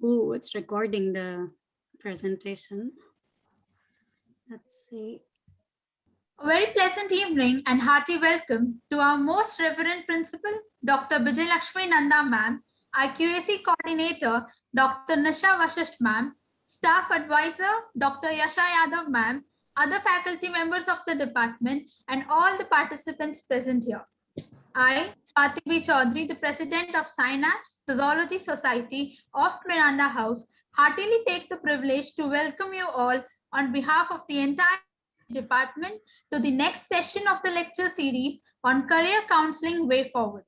Oh, it's recording the presentation. Let's see. A very pleasant evening and hearty welcome to our most reverend principal, Dr. Bijay Lakshmi Nanda ma'am, IQAC coordinator, Dr. Nisha Vashisht ma'am, staff advisor, Dr. Yasha Yadav ma'am, other faculty members of the department, and all the participants present here. I, Swati B. Chaudhary, the president of Synapse, the Zoology Society of Miranda House, heartily take the privilege to welcome you all on behalf of the entire department to the next session of the lecture series on career counseling way forward.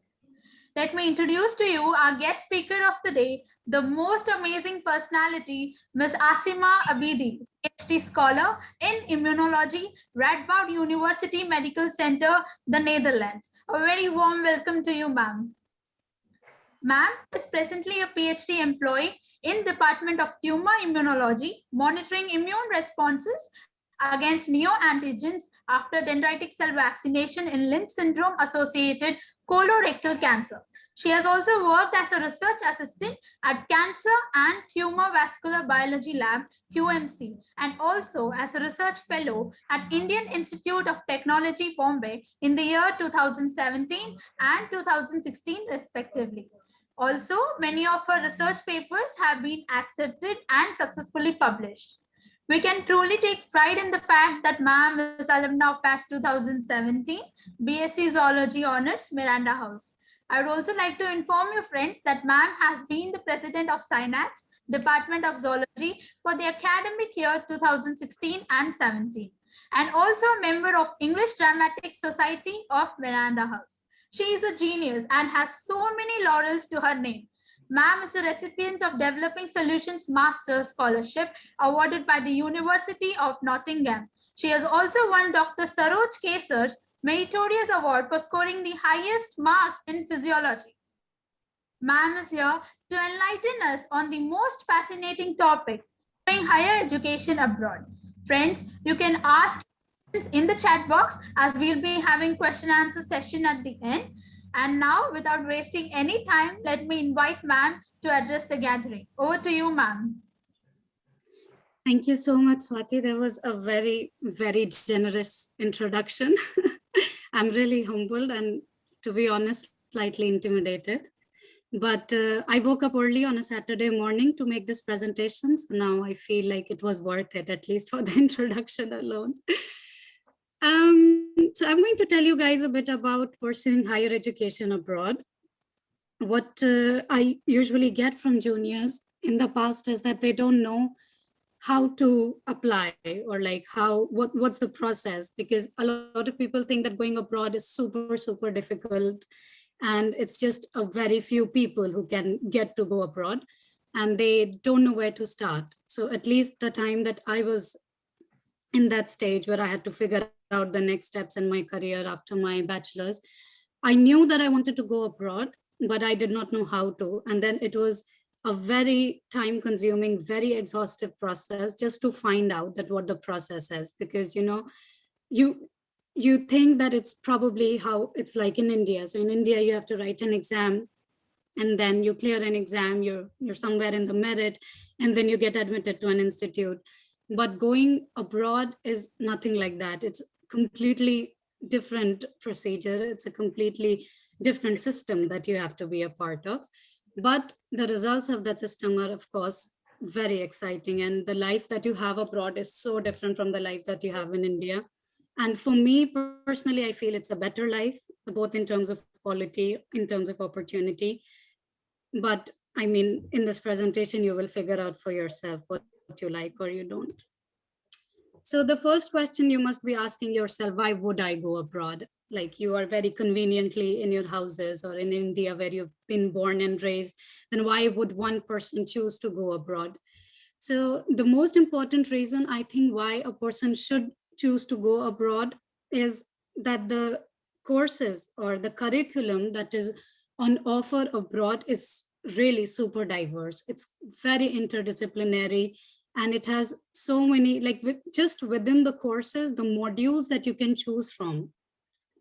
Let me introduce to you our guest speaker of the day, the most amazing personality, Ms. Asima Abidi, PhD scholar in immunology, Radboud University Medical Center, the Netherlands. A very warm welcome to you, ma'am. Ma'am is presently a PhD employee in Department of Tumor Immunology, monitoring immune responses against neoantigens after dendritic cell vaccination in Lynch syndrome-associated colorectal cancer. She has also worked as a research assistant at Cancer and Tumor Vascular Biology Lab, QMC, and also as a research fellow at Indian Institute of Technology, Bombay in the year 2017 and 2016, respectively. Also, many of her research papers have been accepted and successfully published. We can truly take pride in the fact that ma'am is alumna of batch 2017, BSc Zoology Honors, Miranda House. I would also like to inform you friends that ma'am has been the president of Synapse, Department of Zoology for the academic year 2016 and 17, and also a member of English Dramatic Society of Miranda House. She is a genius and has so many laurels to her name. Ma'am is the recipient of Developing Solutions Master Scholarship awarded by the University of Nottingham. She has also won Dr. Saroj Kesar's Meritorious Award for scoring the highest marks in physiology. Ma'am is here to enlighten us on the most fascinating topic, doing higher education abroad. Friends, you can ask in the chat box as we'll be having question and answer session at the end. And now, without wasting any time, let me invite ma'am to address the gathering. Over to you, ma'am. Thank you so much, Swati. That was a very, very generous introduction. I'm really humbled and, to be honest, slightly intimidated. But I woke up early on a Saturday morning to make this presentation. So now I feel like it was worth it, at least for the introduction alone. So I'm going to tell you guys a bit about pursuing higher education abroad. What I usually get from juniors in the past is that they don't know how to apply or like what's the process, because a lot of people think that going abroad is super difficult and it's just a very few people who can get to go abroad and they don't know where to start. So at least the time that I was in that stage where I had to figure out the next steps in my career after my bachelor's, I knew that I wanted to go abroad, but I did not know how to. And then it was a very time consuming, very exhaustive process just to find out that what the process is, because you think that it's probably how it's like in India. So in India, you have to write an exam and then you clear an exam, you're somewhere in the merit, and then you get admitted to an institute. But going abroad is nothing like that. It's completely different procedure. It's a completely different system that you have to be a part of. But the results of that system are, of course, very exciting. And the life that you have abroad is so different from the life that you have in India. And for me personally, I feel it's a better life, both in terms of quality, in terms of opportunity. But I mean, in this presentation, you will figure out for yourself what you like or you don't. So the first question you must be asking yourself, why would I go abroad? Like you are very conveniently in your houses or in India where you've been born and raised, then why would one person choose to go abroad? So the most important reason I think why a person should choose to go abroad is that the courses or the curriculum that is on offer abroad is really super diverse. It's very interdisciplinary and it has so many, like just within the courses, the modules that you can choose from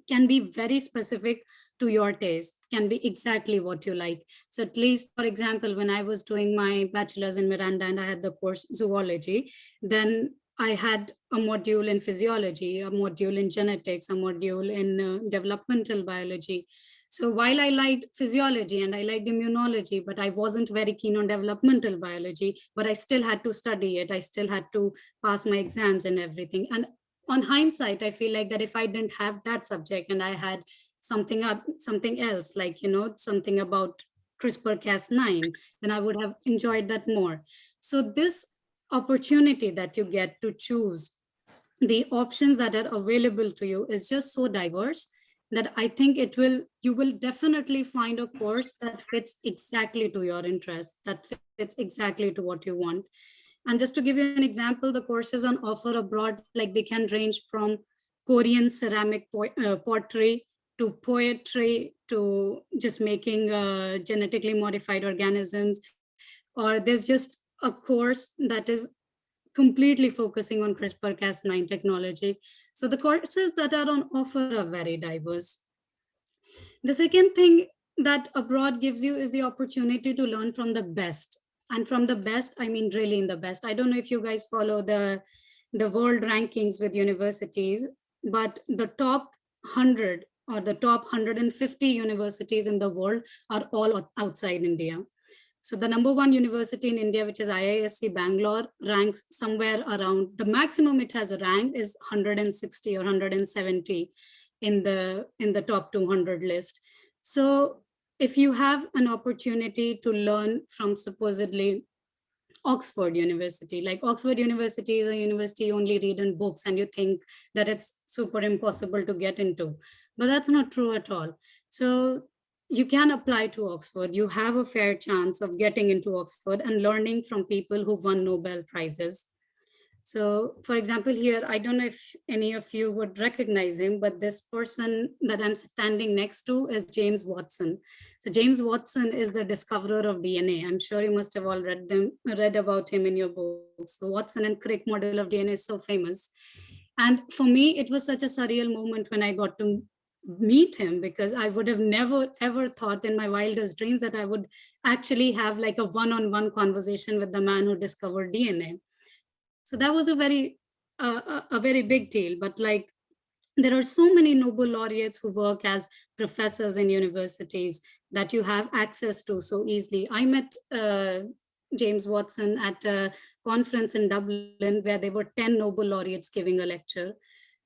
can be very specific to your taste can be exactly what you like. So at least, for example, when I was doing my bachelor's in Miranda and I had the course zoology, then I had a module in physiology, a module in genetics, a module in developmental biology. So while I liked physiology and I liked immunology, but I wasn't very keen on developmental biology, but I still had to study it. I still had to pass my exams and everything. And on hindsight, I feel like that if I didn't have that subject and I had something else, like, something about CRISPR-Cas9, then I would have enjoyed that more. So this opportunity that you get to choose the options that are available to you is just so diverse that I think you will definitely find a course that fits exactly to your interest, that fits exactly to what you want. And just to give you an example, the courses on offer abroad, like they can range from Korean ceramic pottery to poetry to just making genetically modified organisms, or there's just a course that is completely focusing on CRISPR-Cas9 technology. So the courses that are on offer are very diverse. The second thing that abroad gives you is the opportunity to learn from the best. And from the best, I mean really in the best. I don't know if you guys follow the world rankings with universities, but the top 100 or the top 150 universities in the world are all outside India. So the number one university in India, which is IISc Bangalore, ranks somewhere around, the maximum it has ranked is 160 or 170 in the top 200 list. So if you have an opportunity to learn from supposedly Oxford University, like Oxford University is a university you only read in books and you think that it's super impossible to get into, but that's not true at all. So you can apply to Oxford. You have a fair chance of getting into Oxford and learning from people who won Nobel Prizes. So for example, here, I don't know if any of you would recognize him, but this person that I'm standing next to is James Watson. So James Watson is the discoverer of DNA. I'm sure you must have all read about him in your books. So Watson and Crick model of DNA is so famous. And for me, it was such a surreal moment when I got to meet him, because I would have never ever thought in my wildest dreams that I would actually have like a one-on-one conversation with the man who discovered DNA. So that was a very big deal. But like, there are so many Nobel laureates who work as professors in universities that you have access to so easily. I met James Watson at a conference in Dublin where there were 10 Nobel laureates giving a lecture.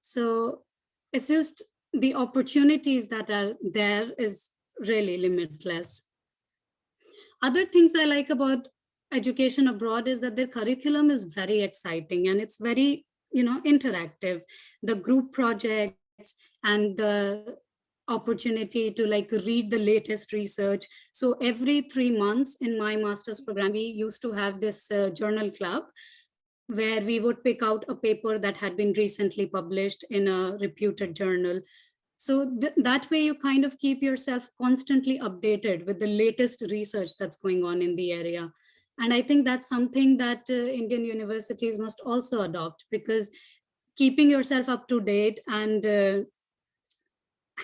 So it's just the opportunities that are there is really limitless. Other things I like about education abroad is that their curriculum is very exciting and it's very, interactive. The group projects and the opportunity to like read the latest research. So every 3 months in my master's program, we used to have this journal club where we would pick out a paper that had been recently published in a reputed journal. So that way you kind of keep yourself constantly updated with the latest research that's going on in the area. And I think that's something that Indian universities must also adopt, because keeping yourself up to date and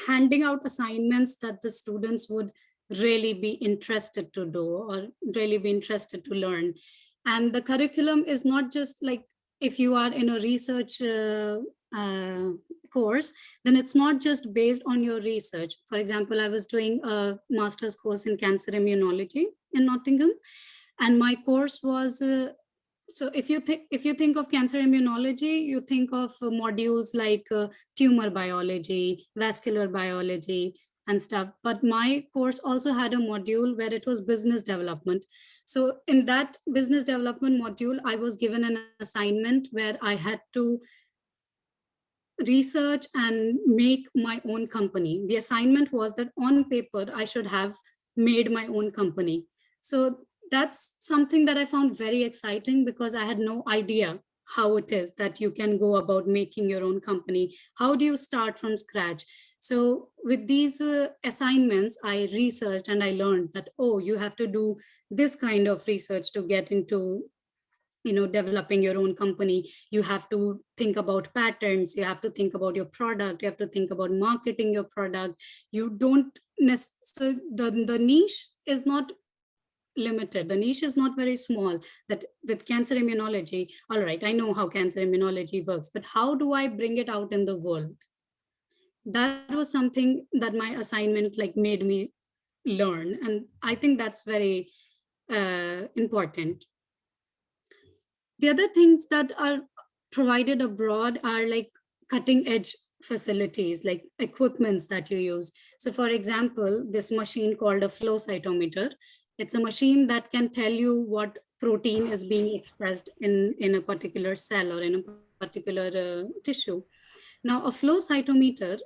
handing out assignments that the students would really be interested to do or really be interested to learn. And the curriculum is not just like, if you are in a research course, then it's not just based on your research. For example, I was doing a master's course in cancer immunology in Nottingham, and my course was so if you think of cancer immunology, you think of modules like tumor biology, vascular biology, and stuff. But my course also had a module where it was business development. So in that business development module, I was given an assignment where I had to research and make my own company. The assignment was that on paper, I should have made my own company. So that's something that I found very exciting, because I had no idea how it is that you can go about making your own company. How do you start from scratch? So with these assignments, I researched and I learned that, oh, you have to do this kind of research to get into developing your own company, you have to think about patents, you have to think about your product, you have to think about marketing your product. You don't necessarily, the niche is not limited. The niche is not very small. That with cancer immunology, all right, I know how cancer immunology works, but how do I bring it out in the world? That was something that my assignment like made me learn. And I think that's very important. The other things that are provided abroad are like cutting edge facilities, like equipments that you use. So for example, this machine called a flow cytometer, it's a machine that can tell you what protein is being expressed in a particular cell or in a particular tissue. Now, a flow cytometer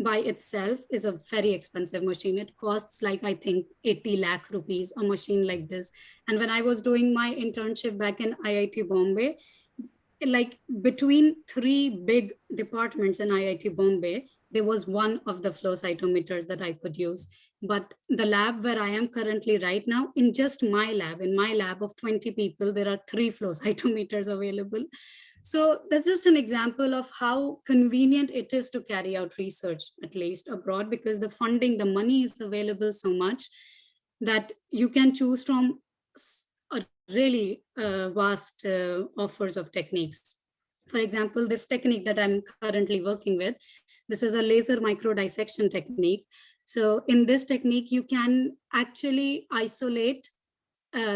by itself is a very expensive machine. It costs like, I think, 80 lakh rupees, a machine like this. And when I was doing my internship back in IIT Bombay, like between three big departments in IIT Bombay, there was one of the flow cytometers that I could use. But the lab where I am currently right now, in just my lab, in my lab of 20 people, there are 3 flow cytometers available. So that's just an example of how convenient it is to carry out research, at least abroad, because the funding, the money is available so much that you can choose from a really vast offers of techniques. For example, this technique that I'm currently working with, this is a laser microdissection technique. So in this technique, you can actually isolate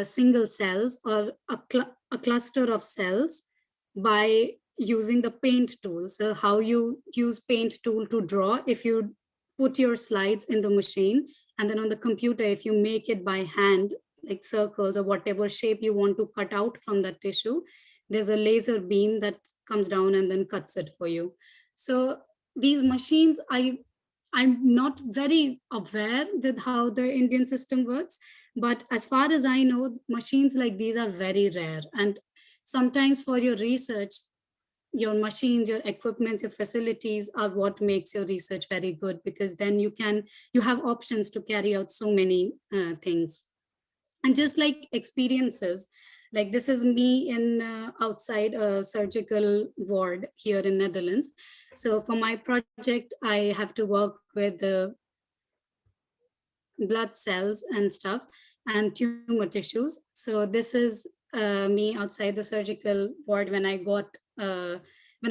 single cells or a cluster of cells by using the paint tool. So how you use paint tool to draw, if you put your slides in the machine, and then on the computer, if you make it by hand, like circles or whatever shape you want to cut out from that tissue, there's a laser beam that comes down and then cuts it for you. So these machines, I'm not very aware with how the Indian system works, but as far as I know, machines like these are very rare. And sometimes for your research, your machines, your equipments, your facilities are what makes your research very good, because then you have options to carry out so many things. And just like experiences, like this is me in outside a surgical ward here in Netherlands. So for my project, I have to work with the blood cells and stuff and tumor tissues. So this is me outside the surgical ward when I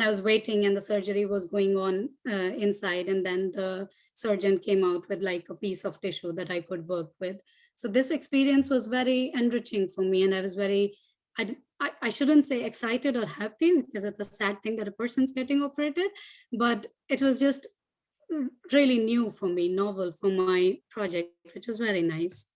was waiting and the surgery was going on inside, and then the surgeon came out with like a piece of tissue that I could work with. So this experience was very enriching for me, and I was very, I shouldn't say excited or happy, because it's a sad thing that a person's getting operated, but it was just really new for me, novel for my project, which was very nice.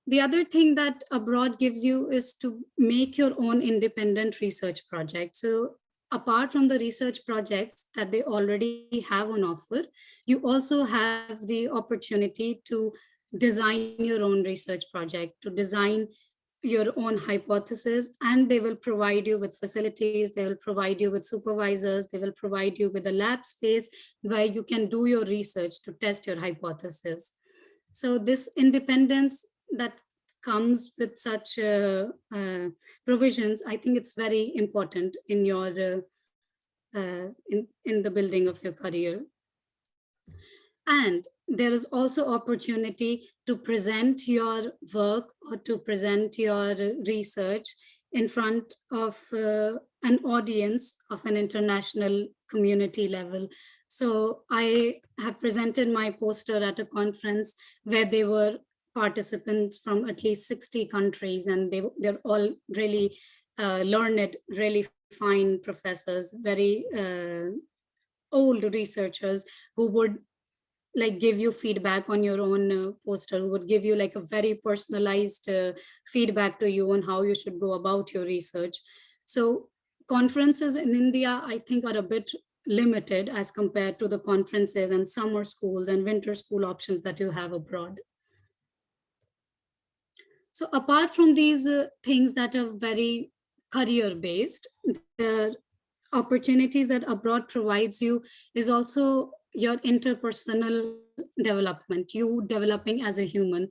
The other thing that abroad gives you is to make your own independent research project. So apart from the research projects that they already have on offer, you also have the opportunity to design your own research project, to design your own hypothesis, and they will provide you with facilities, they will provide you with supervisors, they will provide you with a lab space where you can do your research to test your hypothesis. So this independence that comes with such provisions, I think it's very important in your in the building of your career. And there is also opportunity to present your work or to present your research in front of an audience of an international community level. So I have presented my poster at a conference where they were participants from at least 60 countries, and they're all really learned, really fine professors, very old researchers who would like give you feedback on your own poster, who would give you like a very personalized feedback to you on how you should go about your research. So conferences in India, I think, are a bit limited as compared to the conferences and summer schools and winter school options that you have abroad. So apart from these things that are very career based, the opportunities that abroad provides you is also your interpersonal development, you developing as a human.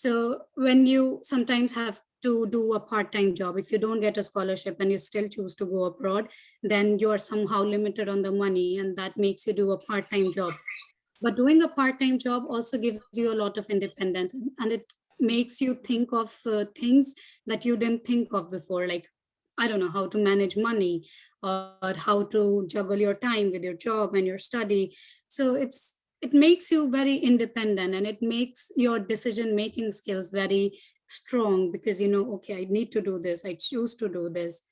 So when you sometimes have to do a part-time job, if you don't get a scholarship and you still choose to go abroad, then you are somehow limited on the money, and that makes you do a part-time job. But doing a part-time job also gives you a lot of independence, and it makes you think of things that you didn't think of before, like, I don't know, how to manage money, or how to juggle your time with your job and your study. So it makes you very independent, and it makes your decision making skills very strong, because you know, okay, I need to do this, I choose to do this.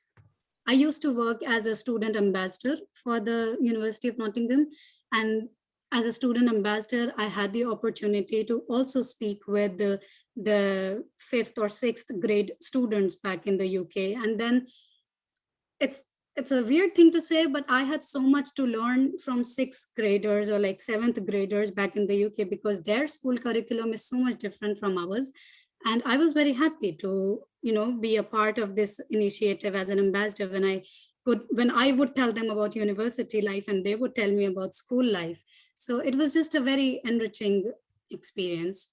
I used to work as a student ambassador for the University of Nottingham. And as a student ambassador, I had the opportunity to also speak with the fifth or sixth grade students back in the UK. And then it's it's a weird thing to say, but I had so much to learn from sixth graders or like seventh graders back in the UK, because their school curriculum is so much different from ours. And I was very happy to, you know, be a part of this initiative as an ambassador, when I would tell them about university life and they would tell me about school life. So it was just a very enriching experience.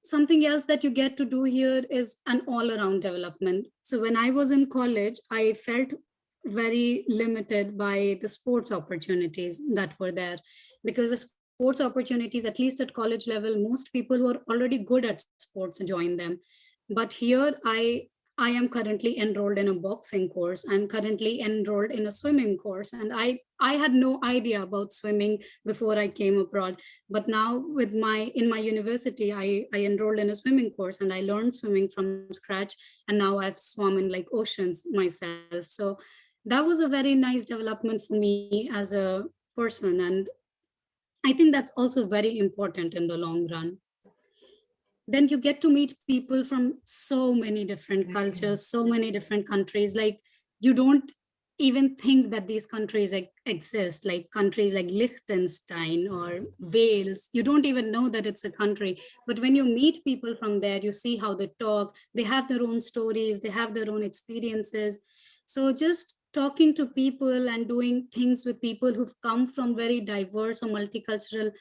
Something else that you get to do here is an all-around development. So when I was in college, I felt very limited by the sports opportunities that were there, because the sports opportunities, at least at college level, most people who are already good at sports join them. But here I am currently enrolled in a boxing course. I'm currently enrolled in a swimming course, and I had no idea about swimming before I came abroad. But now with my in my university, I enrolled in a swimming course and I learned swimming from scratch, and now I've swum in like oceans myself. So that was a very nice development for me as a person, and I think that's also very important in the long run. Then you get to meet people from so many different cultures, so many different countries. Like, you don't even think that these countries exist, like countries like Liechtenstein or Wales. You don't even know that it's a country. But when you meet people from there, you see how they talk. They have their own stories, they have their own experiences. So just talking to people and doing things with people who've come from very diverse or multicultural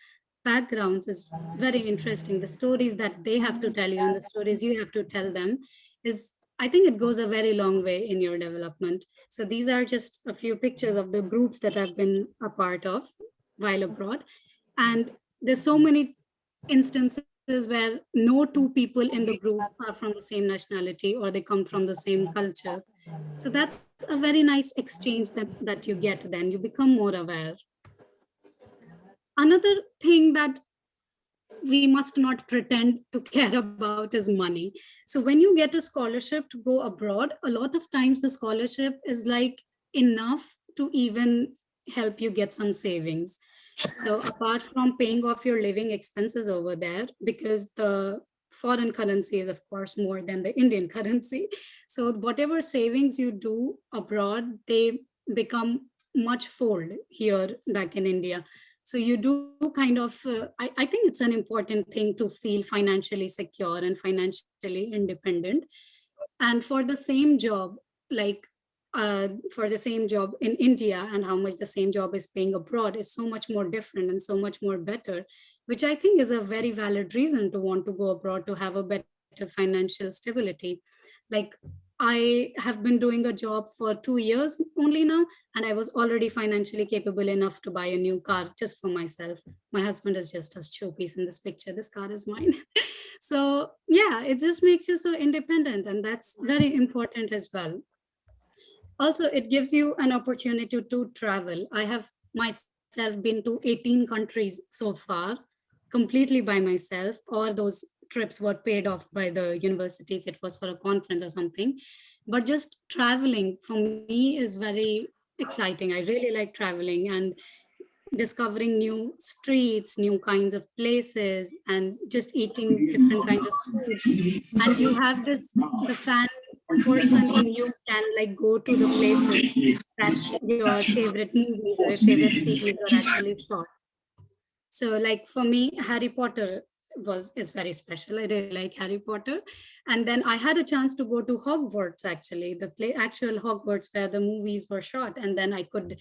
backgrounds is very interesting. The stories that they have to tell you and the stories you have to tell them is, I think it goes a very long way in your development. So these are just a few pictures of the groups that I've been a part of while abroad. And there's so many instances where no two people in the group are from the same nationality or they come from the same culture. So that's a very nice exchange that you get. Then you become more aware. Another thing that we must not pretend to care about is money. So when you get a scholarship to go abroad, a lot of times the scholarship is like enough to even help you get some savings. So apart from paying off your living expenses over there, because the foreign currency is of course more than the Indian currency. So whatever savings you do abroad, they become much fold here back in India. So you do kind of, I think it's an important thing to feel financially secure and financially independent. And for the same job, like for the same job in India and how much the same job is paying abroad is so much more different and so much more better, which I think is a very valid reason to want to go abroad, to have a better financial stability. Like, I have been doing a job for 2 years only now, and I was already financially capable enough to buy a new car just for myself. My husband is just a showpiece in this picture. This car is mine. So yeah, it just makes you so independent, and that's very important as well. Also, it gives you an opportunity to travel. I have myself been to 18 countries so far, completely by myself, or those trips were paid off by the university if it was for a conference or something. But just traveling for me is very exciting. I really like traveling and discovering new streets, new kinds of places, and just eating different kinds of food. And you have this, the fan person in you can like go to the places that your favorite movies or your favorite series are actually shot. So like for me, Harry Potter was is very special. I really like Harry Potter. And then I had a chance to go to Hogwarts, actually, the actual Hogwarts where the movies were shot. And then I could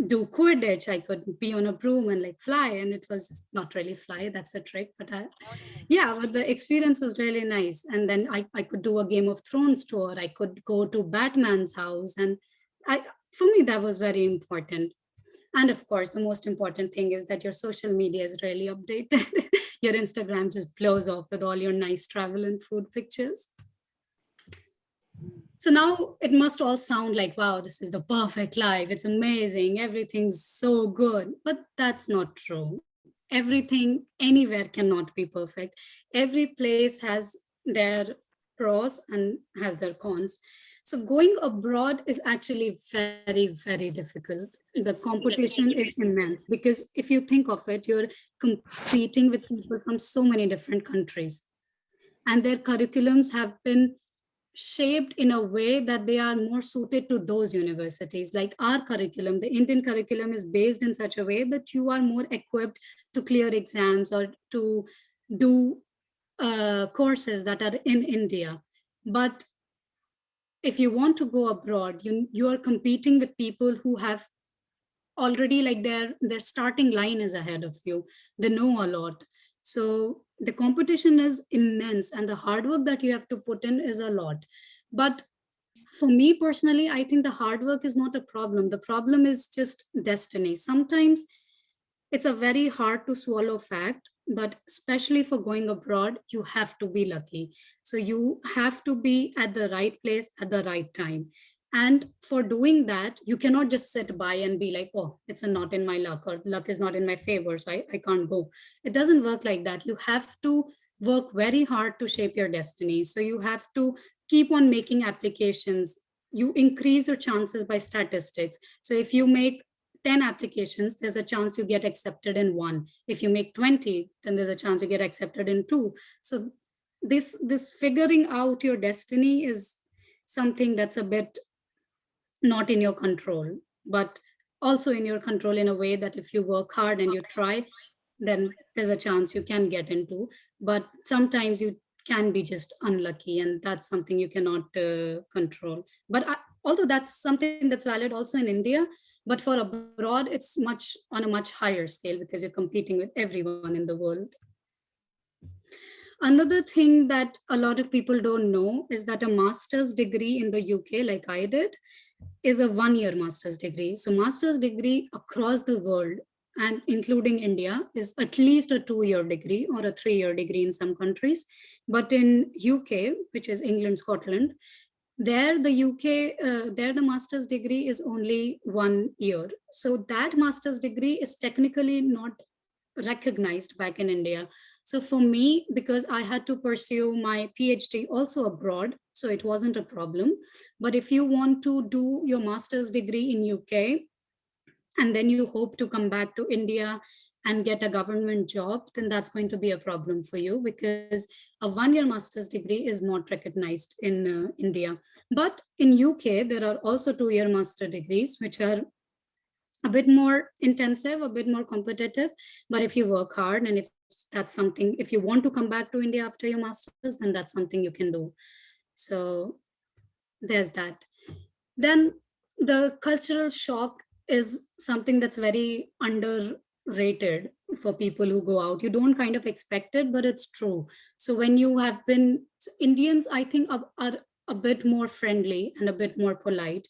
do Quidditch. I could be on a broom and like fly, and it was just not really fly. That's a trick, but yeah, but the experience was really nice. And then I could do a Game of Thrones tour. I could go to Batman's house, and for me that was very important. And of course, the most important thing is that your social media is really updated. Your Instagram just blows off with all your nice travel and food pictures. So now it must all sound like, wow, this is the perfect life. It's amazing. Everything's so good. But that's not true. Everything anywhere cannot be perfect. Every place has their pros and has their cons. So going abroad is actually very, very difficult. The competition is immense because if you think of it, you're competing with people from so many different countries, and their curriculums have been shaped in a way that they are more suited to those universities. Like our curriculum, the Indian curriculum is based in such a way that you are more equipped to clear exams or to do courses that are in India. But if you want to go abroad, you are competing with people who have already like their starting line is ahead of you. They know a lot. So the competition is immense, and the hard work that you have to put in is a lot. But for me personally, I think the hard work is not a problem. The problem is just destiny. Sometimes it's a very hard to swallow fact, but especially for going abroad, you have to be lucky. So you have to be at the right place at the right time. And for doing that, you cannot just sit by and be like, oh, it's not in my luck, or luck is not in my favor, so I can't go. It doesn't work like that. You have to work very hard to shape your destiny. So you have to keep on making applications. You increase your chances by statistics. So if you make 10 applications, there's a chance you get accepted in one. If you make 20, then there's a chance you get accepted in two. So this figuring out your destiny is something that's a bit not in your control, but also in your control in a way that if you work hard and you try, then there's a chance you can get into. But sometimes you can be just unlucky, and that's something you cannot control. But although that's something that's valid also in India, but for abroad, it's much on a much higher scale because you're competing with everyone in the world. Another thing that a lot of people don't know is that a master's degree in the UK, like I did, is a one-year master's degree. So master's degree across the world and including India is at least a 2-year degree or a 3-year degree in some countries. But in UK, which is England, Scotland, there the master's degree is only 1 year. So that master's degree is technically not recognized back in India. So for me, because I had to pursue my PhD also abroad, so it wasn't a problem. But if you want to do your master's degree in UK and then you hope to come back to India and get a government job, then that's going to be a problem for you because a 1-year master's degree is not recognized in India. But in UK, there are also 2-year master degrees, which are a bit more intensive, a bit more competitive. But if you work hard and if that's something, if you want to come back to India after your master's, then that's something you can do. So there's that. Then the cultural shock is something that's very underrated for people who go out. You don't kind of expect it, but it's true. So when you have been, Indians, I think are a bit more friendly and a bit more polite.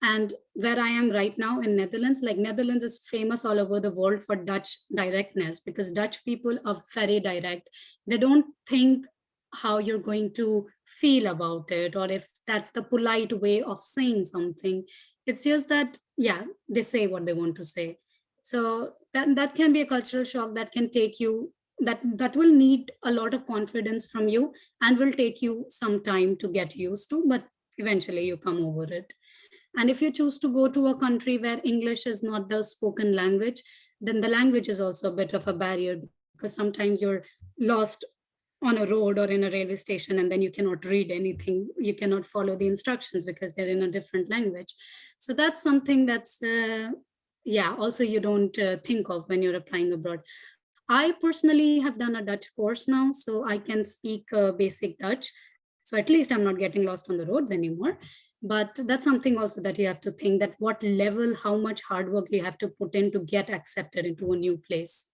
And where I am right now in Netherlands, like Netherlands is famous all over the world for Dutch directness because Dutch people are very direct. They don't think how you're going to feel about it or if that's the polite way of saying something. It's just that, yeah, they say what they want to say. So that can be a cultural shock that can take you, that will need a lot of confidence from you and will take you some time to get used to, but eventually you come over it. And if you choose to go to a country where English is not the spoken language, then the language is also a bit of a barrier because sometimes you're lost on a road or in a railway station and then you cannot read anything. You cannot follow the instructions because they're in a different language. So that's something that's, also you don't think of when you're applying abroad. I personally have done a Dutch course now, so I can speak basic Dutch. So at least I'm not getting lost on the roads anymore. But that's something also that you have to think, that what level, how much hard work you have to put in to get accepted into a new place.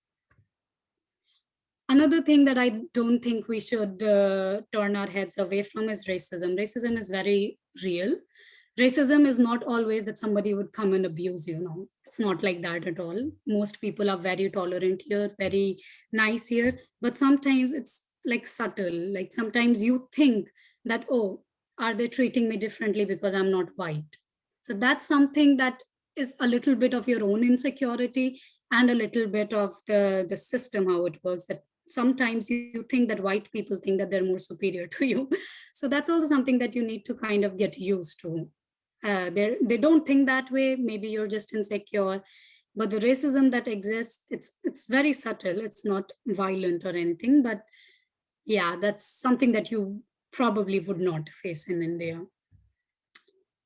Another thing that I don't think we should turn our heads away from is racism. Racism is very real. Racism is not always that somebody would come and abuse you. No, it's not like that at all. Most people are very tolerant here, very nice here, but sometimes it's like subtle. Like sometimes you think that, oh, are they treating me differently because I'm not white? So that's something that is a little bit of your own insecurity, and a little bit of the system, how it works, that sometimes you think that white people think that they're more superior to you. So that's also something that you need to kind of get used to. They don't think that way. Maybe you're just insecure, but the racism that exists, it's very subtle. It's not violent or anything, but yeah, that's something that you probably would not face in India.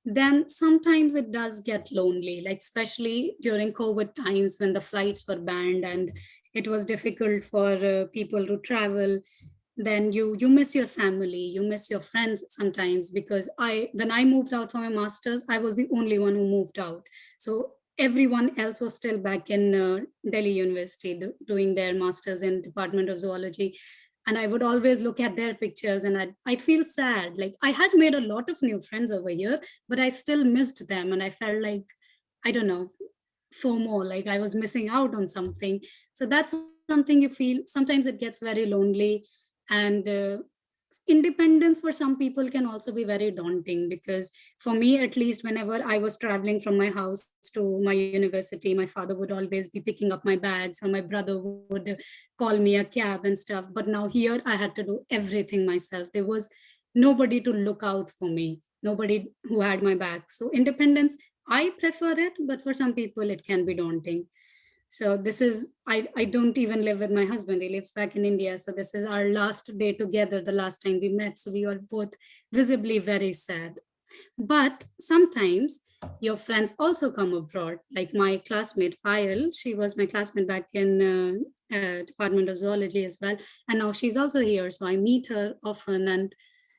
Then sometimes it does get lonely, like especially during COVID times when the flights were banned and it was difficult for people to travel. Then you miss your family, you miss your friends sometimes, because when I moved out for my masters, I was the only one who moved out. So everyone else was still back in Delhi University doing their masters in Department of Zoology, and I would always look at their pictures and I'd feel sad. Like I had made a lot of new friends over here, but I still missed them, and I felt like, I don't know, FOMO, like I was missing out on something. So that's something you feel. Sometimes it gets very lonely, and independence for some people can also be very daunting, because for me at least, whenever I was traveling from my house to my university, my father would always be picking up my bags, or my brother would call me a cab and stuff. But now here I had to do everything myself. There was nobody to look out for me, nobody who had my back. So independence, I prefer it, but for some people it can be daunting. So this is, I don't even live with my husband. He lives back in India. So this is our last day together, the last time we met. So we were both visibly very sad. But sometimes your friends also come abroad. Like my classmate Payal, she was my classmate back in Department of Zoology as well. And now she's also here. So I meet her often and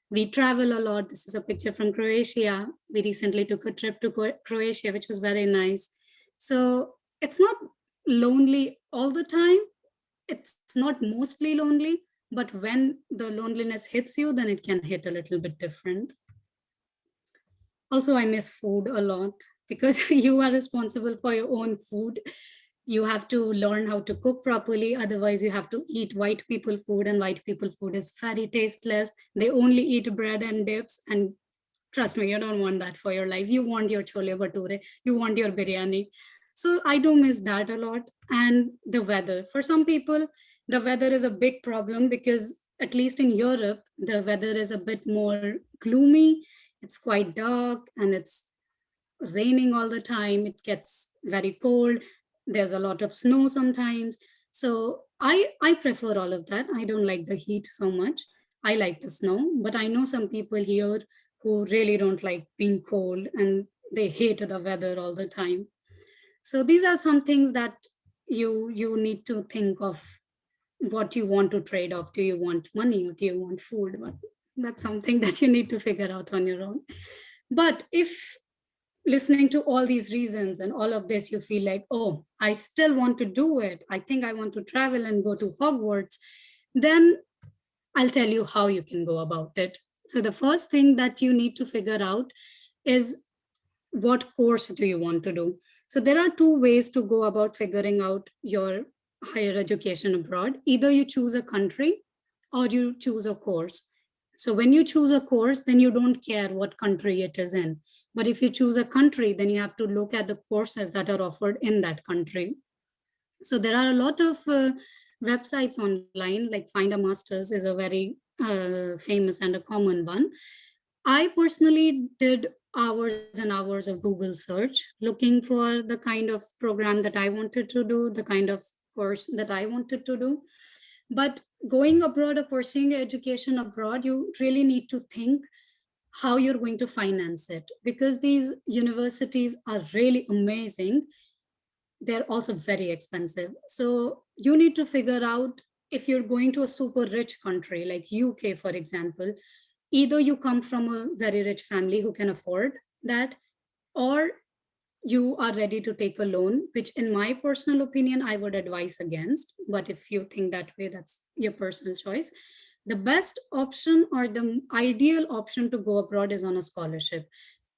we travel a lot. This is a picture from Croatia. We recently took a trip to Croatia, which was very nice. So it's not lonely all the time. It's not mostly lonely, but when the loneliness hits you, then it can hit a little bit different. Also, I miss food a lot, because you are responsible for your own food. You have to learn how to cook properly. Otherwise, you have to eat white people food, and white people food is very tasteless. They only eat bread and dips. And trust me, you don't want that for your life. You want your chole bhature, you want your biryani. So I do miss that a lot. And the weather. For some people, the weather is a big problem, because at least in Europe, the weather is a bit more gloomy. It's quite dark and it's raining all the time. It gets very cold. There's a lot of snow sometimes. So I prefer all of that. I don't like the heat so much. I like the snow, but I know some people here who really don't like being cold, and they hate the weather all the time. So these are some things that you need to think of, what you want to trade off. Do you want money or do you want food? But that's something that you need to figure out on your own. But if listening to all these reasons and all of this, you feel like, oh, I still want to do it, I think I want to travel and go to Hogwarts, then I'll tell you how you can go about it. So the first thing that you need to figure out is, what course do you want to do? So there are two ways to go about figuring out your higher education abroad. Either you choose a country or you choose a course. So when you choose a course, then you don't care what country it is in. But if you choose a country, then you have to look at the courses that are offered in that country. So there are a lot of websites online, like Find a Masters is a very famous and a common one. I personally did hours and hours of Google search looking for the kind of program that I wanted to do, the kind of course that I wanted to do. But going abroad or pursuing education abroad, you really need to think how you're going to finance it, because these universities are really amazing. They're also very expensive. So you need to figure out, if you're going to a super rich country like UK, for example, either you come from a very rich family who can afford that, or you are ready to take a loan, which in my personal opinion, I would advise against. But if you think that way, that's your personal choice. The best option or the ideal option to go abroad is on a scholarship.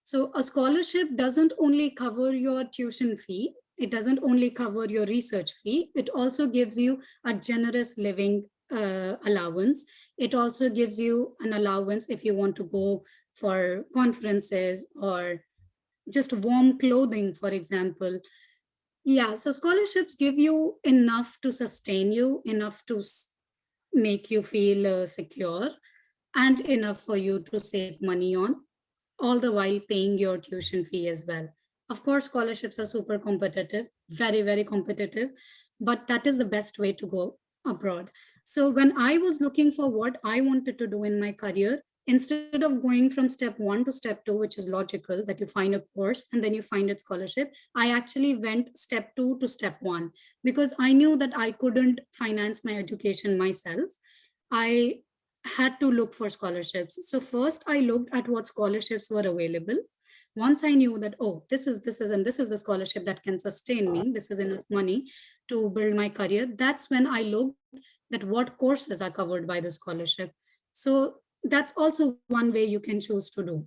So a scholarship doesn't only cover your tuition fee, it doesn't only cover your research fee, it also gives you a generous living allowance. It also gives you an allowance if you want to go for conferences or just warm clothing, for example. Yeah, so scholarships give you enough to sustain you, enough to make you feel secure, and enough for you to save money on, all the while paying your tuition fee as well. Of course, scholarships are super competitive, very, very competitive, but that is the best way to go abroad. So when I was looking for what I wanted to do in my career, instead of going from step 1 to step 2, which is logical that you find a course and then you find a scholarship, I actually went step 2 to step 1 because I knew that I couldn't finance my education myself. I had to look for scholarships. So first I looked at what scholarships were available. Once I knew that, oh, this is the scholarship that can sustain me, this is enough money to build my career, that's when I looked at what courses are covered by the scholarship. So that's also one way you can choose to do.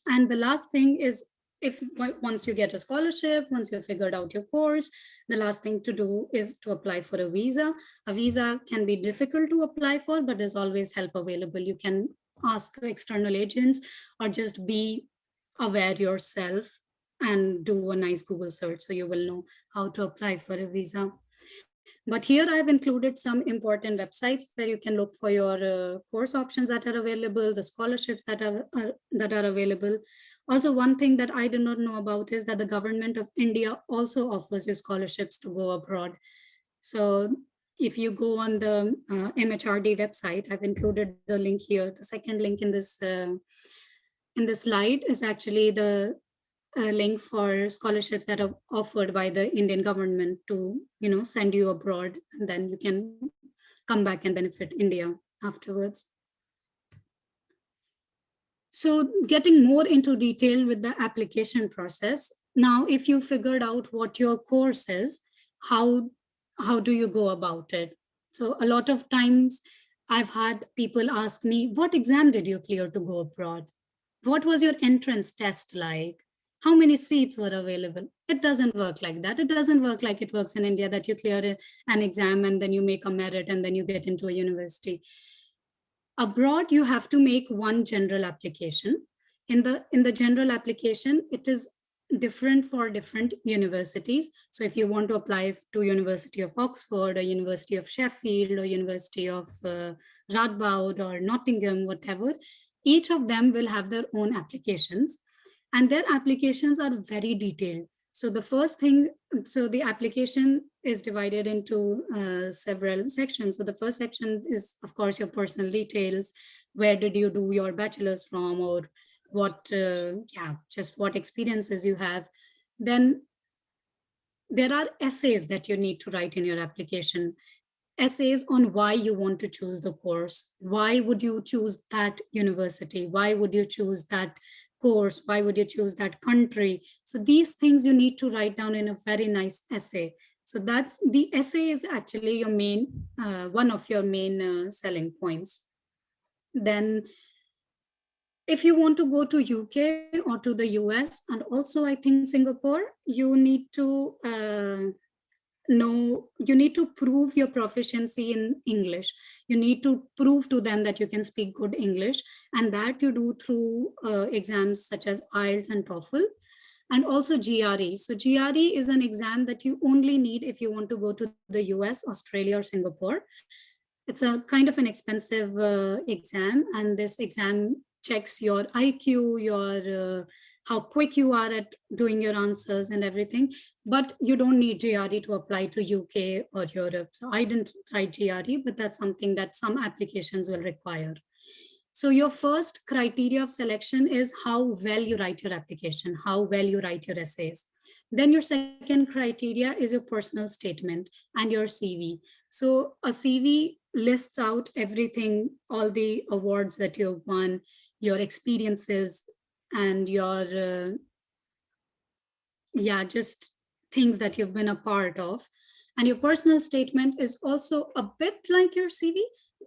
And the last thing is, if once you get a scholarship, once you've figured out your course, the last thing to do is to apply for a visa. A visa can be difficult to apply for, but there's always help available. You can ask external agents or just be aware yourself and do a nice Google search so you will know how to apply for a visa. But here I've included some important websites where you can look for your course options that are available, the scholarships that are available. Also, one thing that I did not know about is that the government of India also offers you scholarships to go abroad. So if you go on the MHRD website, I've included the link here. The second link in this slide is actually the link for scholarships that are offered by the Indian government to, send you abroad, and then you can come back and benefit India afterwards. So getting more into detail with the application process. Now, if you figured out what your course is, how do you go about it? So a lot of times I've had people ask me, what exam did you clear to go abroad? What was your entrance test like? How many seats were available? It doesn't work like that. It doesn't work like it works in India, that you clear an exam and then you make a merit and then you get into a university. Abroad, you have to make one general application. In the general application, it is different for different universities. So if you want to apply to University of Oxford or University of Sheffield or University of Radboud or Nottingham, whatever, each of them will have their own applications, and their applications are very detailed. So the first thing, so the application is divided into several sections. So the first section is, of course, your personal details. Where did you do your bachelor's from, or what, just what experiences you have. Then there are essays that you need to write in your application. Essays on why you want to choose the course. Why would you choose that university? Why would you choose that course? Why would you choose that country? So these things you need to write down in a very nice essay. So that's the essay is actually your main, one of your main selling points. Then if you want to go to UK or to the US, and also I think Singapore, you need to you need to prove your proficiency in English. You need to prove to them that you can speak good English, and that you do through exams such as IELTS and TOEFL, and also GRE. So GRE is an exam that you only need if you want to go to the US, Australia, or Singapore. It's a kind of an expensive exam, and this exam checks your IQ, your how quick you are at doing your answers and everything. But you don't need GRE to apply to UK or Europe. So I didn't write GRE, but that's something that some applications will require. So your first criteria of selection is how well you write your application, how well you write your essays. Then your second criteria is your personal statement and your CV. So a CV lists out everything, all the awards that you've won, your experiences, and your yeah, just things that you've been a part of. And your personal statement is also a bit like your CV,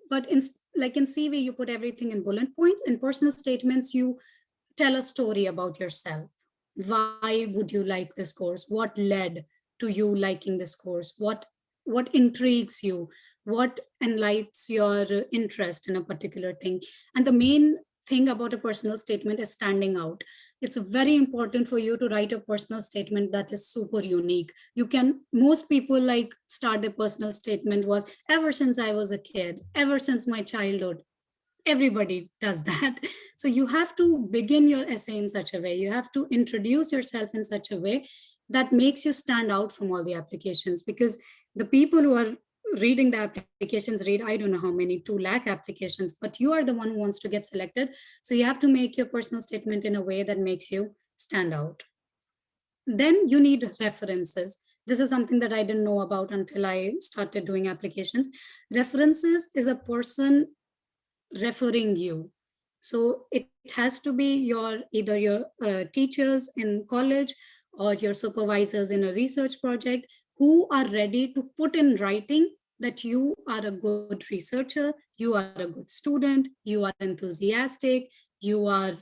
but like in CV, you put everything in bullet points. In personal statements, you tell a story about yourself. Why would you like this course? What led to you liking this course? What intrigues you? What enlightens your interest in a particular thing? And the main thing about a personal statement is standing out. It's very important for you to write a personal statement that is super unique. You can, most people like start their personal statement was ever since I was a kid, ever since my childhood. Everybody does that. So you have to begin your essay in such a way, you have to introduce yourself in such a way that makes you stand out from all the applications, because the people who are reading the applications read, I don't know how many, 2 lakh applications, but you are the one who wants to get selected. So you have to make your personal statement in a way that makes you stand out. Then you need references. This is something that I didn't know about until I started doing applications. References is a person referring you. So it has to be your either your teachers in college or your supervisors in a research project who are ready to put in writing that you are a good researcher, you are a good student, you are enthusiastic, you are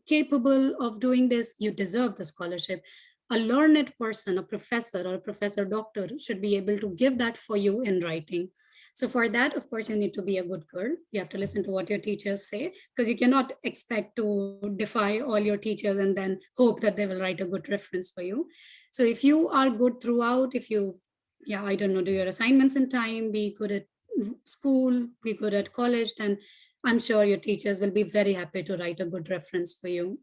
capable of doing this, you deserve the scholarship. A learned person, a professor or a professor doctor should be able to give that for you in writing. So for that, of course, you need to be a good girl. You have to listen to what your teachers say, because you cannot expect to defy all your teachers and then hope that they will write a good reference for you. So if you are good throughout, if you, yeah, I don't know, do your assignments in time, be good at school, be good at college, then I'm sure your teachers will be very happy to write a good reference for you.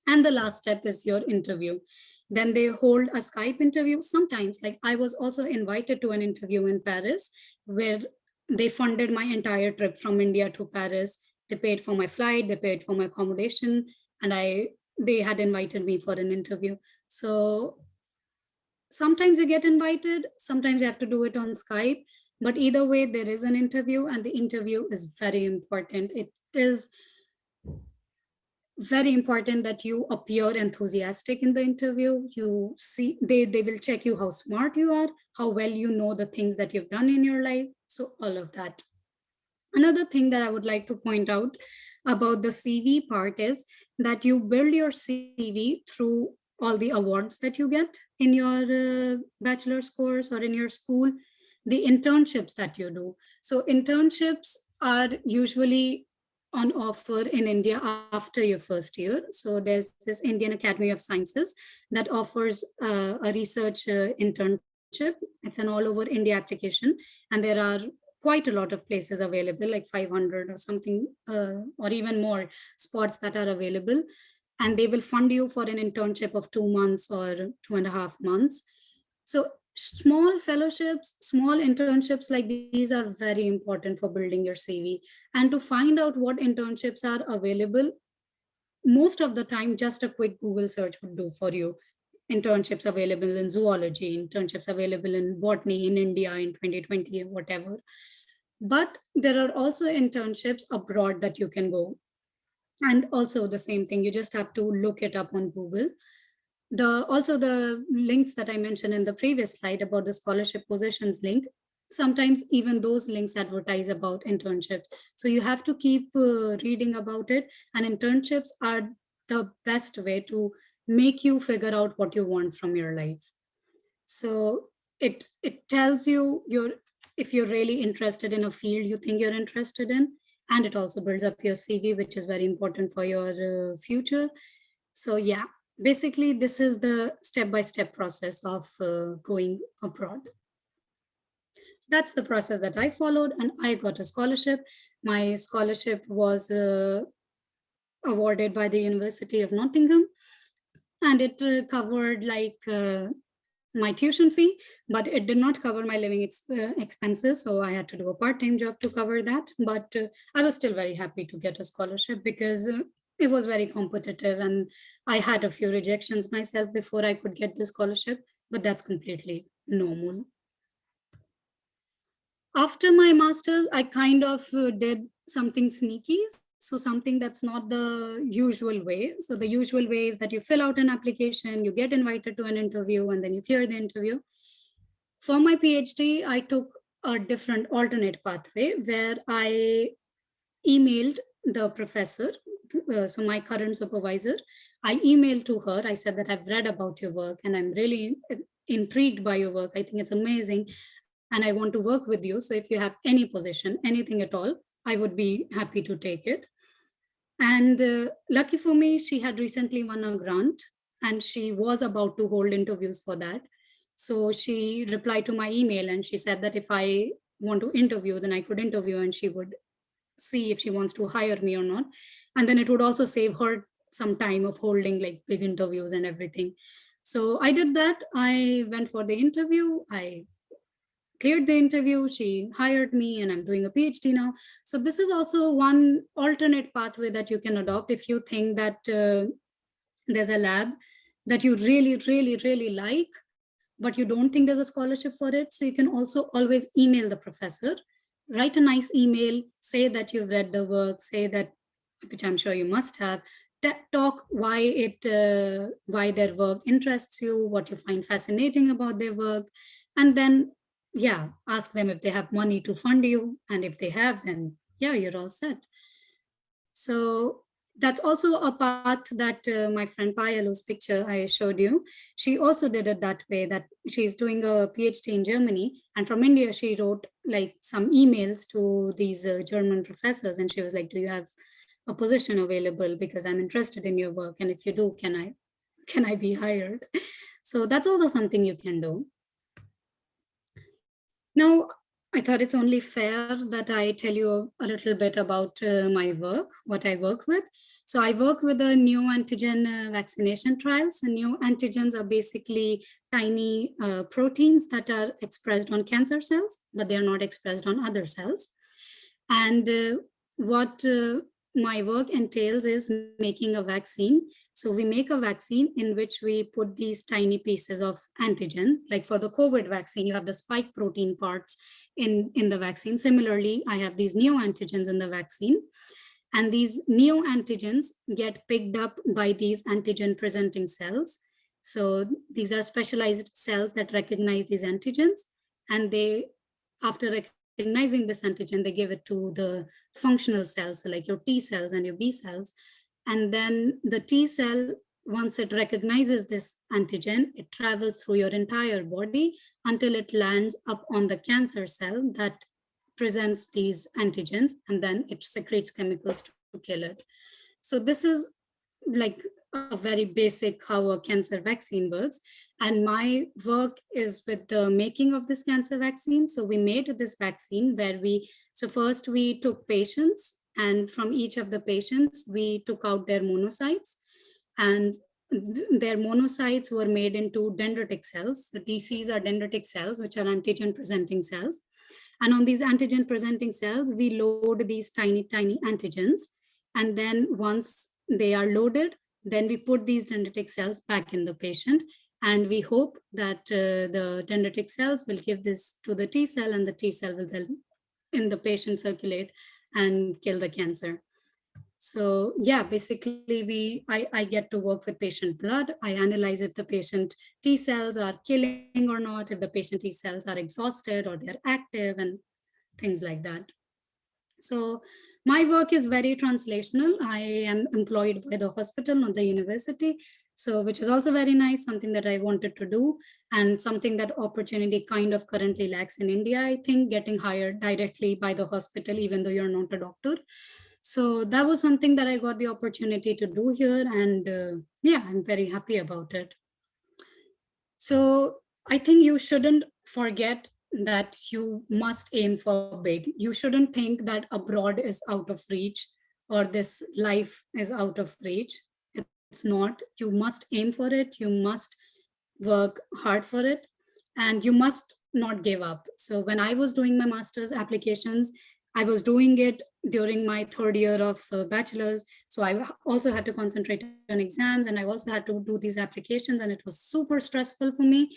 And the last step is your interview. Then they hold a Skype interview. Sometimes, like I was also invited to an interview in Paris where they funded my entire trip from India to Paris. They paid for my flight, they paid for my accommodation, and they had invited me for an interview. So sometimes you get invited, sometimes you have to do it on Skype, but either way, there is an interview, and the interview is very important. It is very important that you appear enthusiastic in the interview. You see, they will check you how smart you are, how well you know the things that you've done in your life. So all of that. Another thing that I would like to point out about the CV part is that you build your CV through all the awards that you get in your bachelor's course or in your school, the internships that you do. So internships are usually on offer in India after your first year. So there's this Indian Academy of Sciences that offers a research internship. It's an all over India application, and there are quite a lot of places available, like 500 or something, or even more spots that are available. And they will fund you for an internship of 2 months or 2.5 months. So small fellowships, small internships like these are very important for building your CV. And to find out what internships are available, most of the time, just a quick Google search would do for you. Internships available in zoology, internships available in botany in India in 2020, or whatever. But there are also internships abroad that you can go. And also the same thing, you just have to look it up on Google. Also the links that I mentioned in the previous slide about the scholarship positions link, sometimes even those links advertise about internships. So you have to keep reading about it, and internships are the best way to make you figure out what you want from your life. So it tells you if you're really interested in a field you think you're interested in, and it also builds up your CV, which is very important for your future. So yeah, basically this is the step-by-step process of going abroad. That's the process that I followed, and I got a scholarship. My scholarship was awarded by the University of Nottingham, and it covered like my tuition fee, but it did not cover my living expenses. So I had to do a part-time job to cover that. But I was still very happy to get a scholarship because it was very competitive, and I had a few rejections myself before I could get the scholarship, but that's completely normal. After my master's, I kind of did something sneaky. So something that's not the usual way. So the usual way is that you fill out an application, you get invited to an interview, and then you clear the interview. For my PhD, I took a different alternate pathway where I emailed the professor, so my current supervisor. I emailed to her. I said that I've read about your work and I'm really intrigued by your work. I think it's amazing and I want to work with you. So if you have any position, anything at all, I would be happy to take it. And lucky for me, she had recently won a grant and she was about to hold interviews for that. So she replied to my email and she said that if I want to interview, then I could interview and she would see if she wants to hire me or not. And then it would also save her some time of holding like big interviews and everything. So I did that. I went for the interview. I cleared the interview. She hired me and I'm doing a PhD now. So this is also one alternate pathway that you can adopt if you think that there's a lab that you really, really, really like, but you don't think there's a scholarship for it. So you can also always email the professor, write a nice email, say that you've read the work, say that, which I'm sure you must have, talk why their work interests you, what you find fascinating about their work, and then yeah, ask them if they have money to fund you, and if they have, then yeah, you're all set. So that's also a path that my friend Payal, whose picture I showed you, she also did it that way, that she's doing a PhD in Germany. And from India, she wrote like some emails to these German professors. And she was like, do you have a position available? Because I'm interested in your work. And if you do, can I be hired? So that's also something you can do. Now, I thought it's only fair that I tell you a little bit about my work, what I work with. So I work with the neoantigen vaccination trials. And neoantigens are basically tiny proteins that are expressed on cancer cells, but they are not expressed on other cells. And what my work entails is making a vaccine. So we make a vaccine in which we put these tiny pieces of antigen, like for the COVID vaccine, you have the spike protein parts in the vaccine. Similarly, I have these neoantigens in the vaccine. And these neoantigens get picked up by these antigen presenting cells. So these are specialized cells that recognize these antigens. And they, after recognizing this antigen, they give it to the functional cells, so like your T cells and your B cells. And then the T cell, once it recognizes this antigen, it travels through your entire body until it lands up on the cancer cell that presents these antigens, and then it secretes chemicals to kill it. So this is like a very basic how a cancer vaccine works. And my work is with the making of this cancer vaccine. So we made this vaccine where first we took patients, and from each of the patients, we took out their monocytes, and their monocytes were made into dendritic cells. The DCs are dendritic cells, which are antigen presenting cells. And on these antigen presenting cells, we load these tiny, tiny antigens. And then once they are loaded, then we put these dendritic cells back in the patient. And we hope that the dendritic cells will give this to the T cell, and the T cell will then in the patient circulate and kill the cancer. So yeah, basically I get to work with patient blood. I analyze if the patient T cells are killing or not, if the patient T cells are exhausted or they're active, and things like that. So my work is very translational. I am employed by the hospital, not the university. So which is also very nice, something that I wanted to do, and something that opportunity kind of currently lacks in India, I think, getting hired directly by the hospital, even though you're not a doctor. So that was something that I got the opportunity to do here. And yeah, I'm very happy about it. So I think you shouldn't forget that you must aim for big. You shouldn't think that abroad is out of reach or this life is out of reach. It's not. You must aim for it. You must work hard for it, and you must not give up. So when I was doing my master's applications, I was doing it during my third year of bachelor's. So I also had to concentrate on exams, and I also had to do these applications, and it was super stressful for me,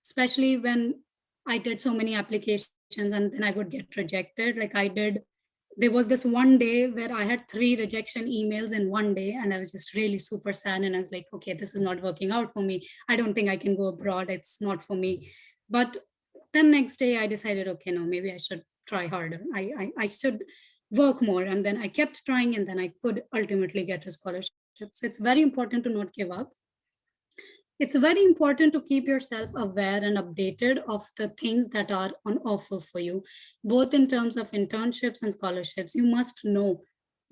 especially when I did so many applications and then I would get rejected. Like I did, there was this one day where I had 3 rejection emails in one day, and I was just really super sad. And I was like, okay, this is not working out for me. I don't think I can go abroad. It's not for me. But then next day I decided, okay, no, maybe I should try harder. I should work more. And then I kept trying, and then I could ultimately get a scholarship. So it's very important to not give up. It's very important to keep yourself aware and updated of the things that are on offer for you, both in terms of internships and scholarships. You must know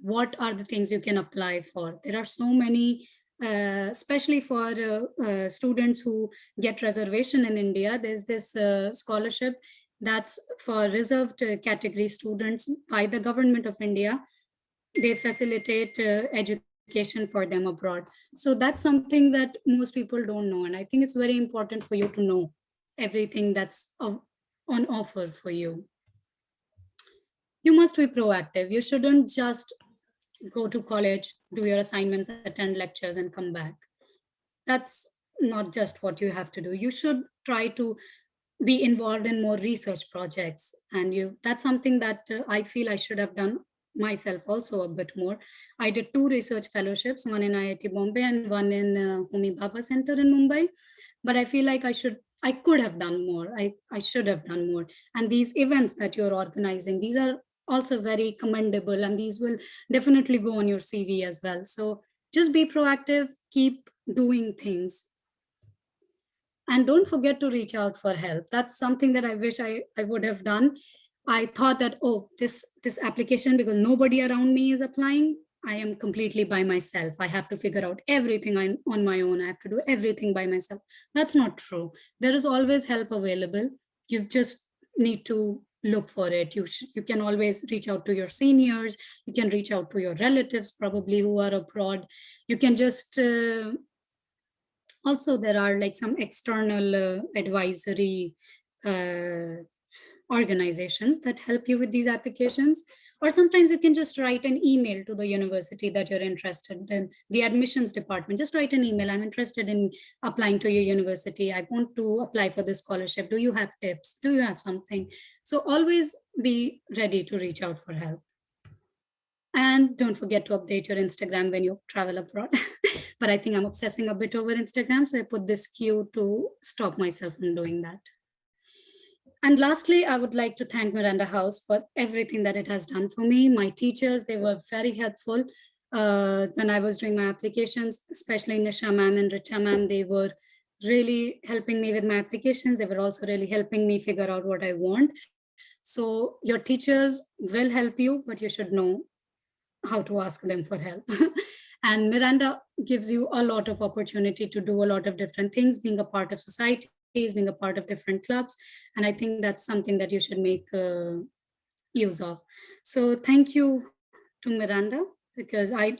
what are the things you can apply for. There are so many, especially for students who get reservation in India. There's this scholarship that's for reserved category students by the government of India. They facilitate education for them abroad. So that's something that most people don't know. And I think it's very important for you to know everything that's on offer for you. You must be proactive. You shouldn't just go to college, do your assignments, attend lectures, and come back. That's not just what you have to do. You should try to be involved in more research projects. And that's something that I feel I should have done myself also a bit more. I did 2 research fellowships, one in IIT Bombay and one in Homi Bhabha Center in Mumbai. But I feel like I could have done more. I should have done more. And these events that you're organizing, these are also very commendable, and these will definitely go on your CV as well. So just be proactive, keep doing things. And don't forget to reach out for help. That's something that I wish I would have done. I thought that, oh, this application, because nobody around me is applying, I am completely by myself. I have to figure out everything on my own. I have to do everything by myself. That's not true. There is always help available. You just need to look for it. You can always reach out to your seniors. You can reach out to your relatives, probably, who are abroad. You can just also, there are like some external advisory organizations that help you with these applications. Or sometimes you can just write an email to the university that you're interested in, the admissions department. Just write an email. I'm interested in applying to your university. I want to apply for this scholarship. Do you have tips? Do you have something? So always be ready to reach out for help. And don't forget to update your Instagram when you travel abroad. But I think I'm obsessing a bit over Instagram. So I put this cue to stop myself from doing that. And lastly, I would like to thank Miranda House for everything that it has done for me. My teachers, they were very helpful when I was doing my applications, especially Nisha ma'am and Richa ma'am. They were really helping me with my applications. They were also really helping me figure out what I want. So your teachers will help you, but you should know how to ask them for help. And Miranda gives you a lot of opportunity to do a lot of different things, being a part of society, being a part of different clubs. And I think that's something that you should make use of. So thank you to Miranda, because I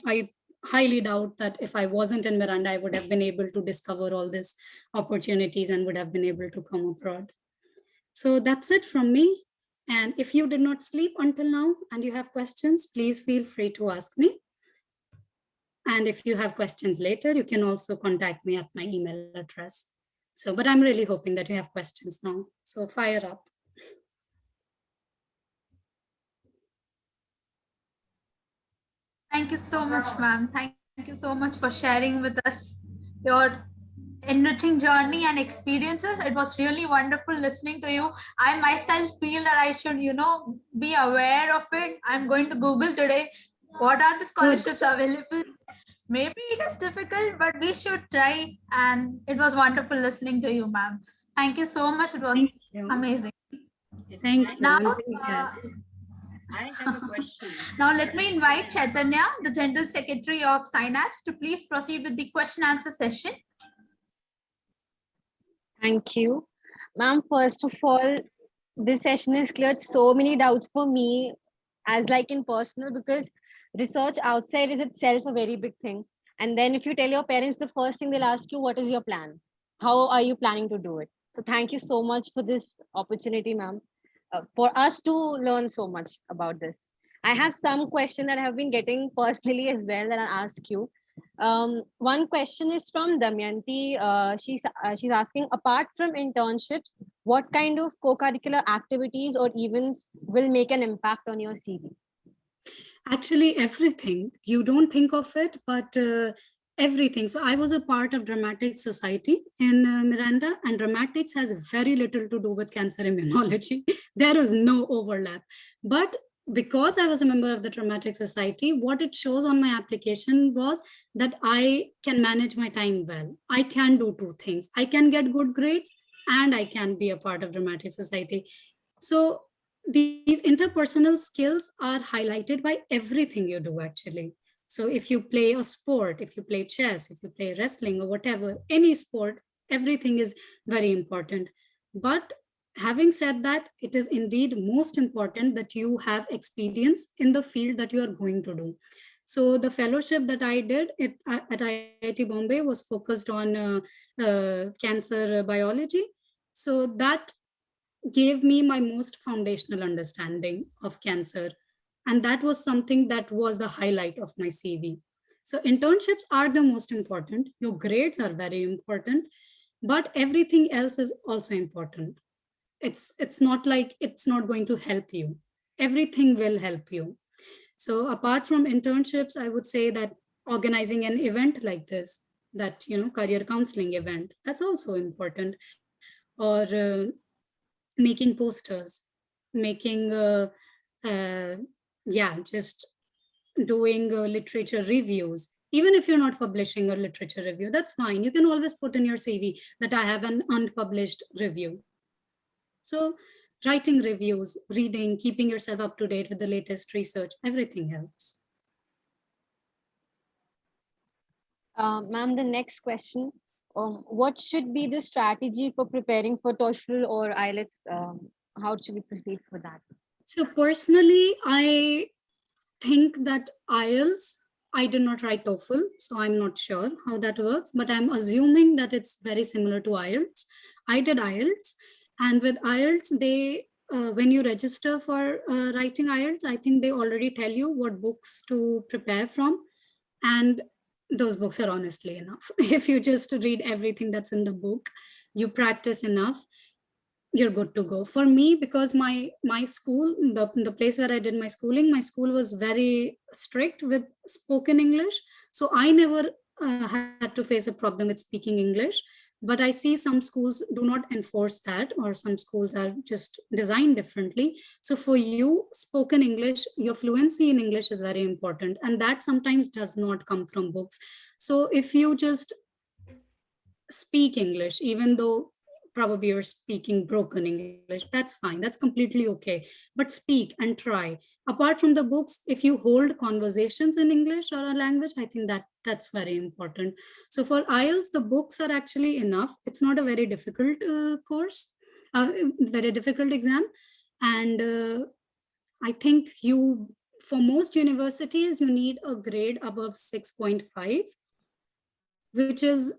highly doubt that if I wasn't in Miranda, I would have been able to discover all these opportunities and would have been able to come abroad. So that's it from me. And if you did not sleep until now and you have questions, please feel free to ask me. And if you have questions later, you can also contact me at my email address. So, but I'm really hoping that you have questions now. So fire up. Thank you so much, ma'am. Thank you so much for sharing with us your enriching journey and experiences. It was really wonderful listening to you. I myself feel that I should, be aware of it. I'm going to Google today. What are the scholarships available? Maybe it is difficult, but we should try. And it was wonderful listening to you, ma'am. Thank you so much. It was amazing. Thank you. Now, I have a question. Now let me invite Chaitanya, the General Secretary of Synapse, to please proceed with the question answer session. Thank you. Ma'am, first of all, this session has cleared so many doubts for me as like in personal, because research outside is itself a very big thing. And then if you tell your parents, the first thing they'll ask you, what is your plan? How are you planning to do it? So thank you so much for this opportunity, ma'am, for us to learn so much about this. I have some question that I have been getting personally as well that I'll ask you. One question is from Damayanti. She's asking, apart from internships, what kind of co-curricular activities or events will make an impact on your CV? Actually, everything. You don't think of it, but everything. So I was a part of Dramatic Society in Miranda, and dramatics has very little to do with cancer immunology. There is no overlap. But because I was a member of the Dramatic Society, what it shows on my application was that I can manage my time well. I can do two things. I can get good grades and I can be a part of Dramatic Society. So these interpersonal skills are highlighted by everything you do actually. So if you play a sport, if you play chess, if you play wrestling or whatever, any sport, everything is very important. But having said that, it is indeed most important that you have experience in the field that you are going to do. So the fellowship that I did at IIT Bombay was focused on cancer biology. So that gave me my most foundational understanding of cancer. And that was something that was the highlight of my CV. So internships are the most important. Your grades are very important, but everything else is also important. It's not like it's not going to help you. Everything will help you. So apart from internships, I would say that organizing an event like this, that career counseling event, that's also important. Or making posters, making just doing literature reviews. Even if you're not publishing a literature review, that's fine. You can always put in your CV that I have an unpublished review. So writing reviews, reading, keeping yourself up to date with the latest research, everything helps. Ma'am, the next question. What should be the strategy for preparing for TOEFL or IELTS? How should we proceed for that? So personally, I think that IELTS, I did not write TOEFL, so I'm not sure how that works, but I'm assuming that it's very similar to IELTS. I did IELTS, and with IELTS, they when you register for writing IELTS, I think they already tell you what books to prepare from, and those books are honestly enough. If you just read everything that's in the book, you practice enough, you're good to go. For me, because my school, the place where I did my schooling, my school was very strict with spoken English. So I never had to face a problem with speaking English. But I see some schools do not enforce that, or some schools are just designed differently. So for you, spoken English, your fluency in English is very important. And that sometimes does not come from books. So if you just speak English, even though probably you're speaking broken English, that's fine. That's completely okay. But speak and try. Apart from the books, if you hold conversations in English or a language, I think that's very important. So for IELTS, the books are actually enough. It's not a very difficult course, very difficult exam. And I think for most universities, you need a grade above 6.5, which is,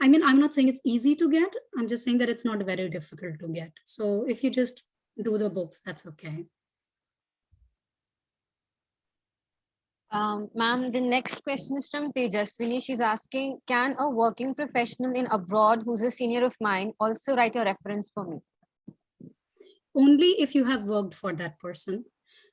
I mean, I'm not saying it's easy to get. I'm just saying that it's not very difficult to get. So if you just do the books, that's okay. Ma'am, the next question is from Tejaswini. She's asking, can a working professional in abroad who's a senior of mine also write a reference for me? Only if you have worked for that person.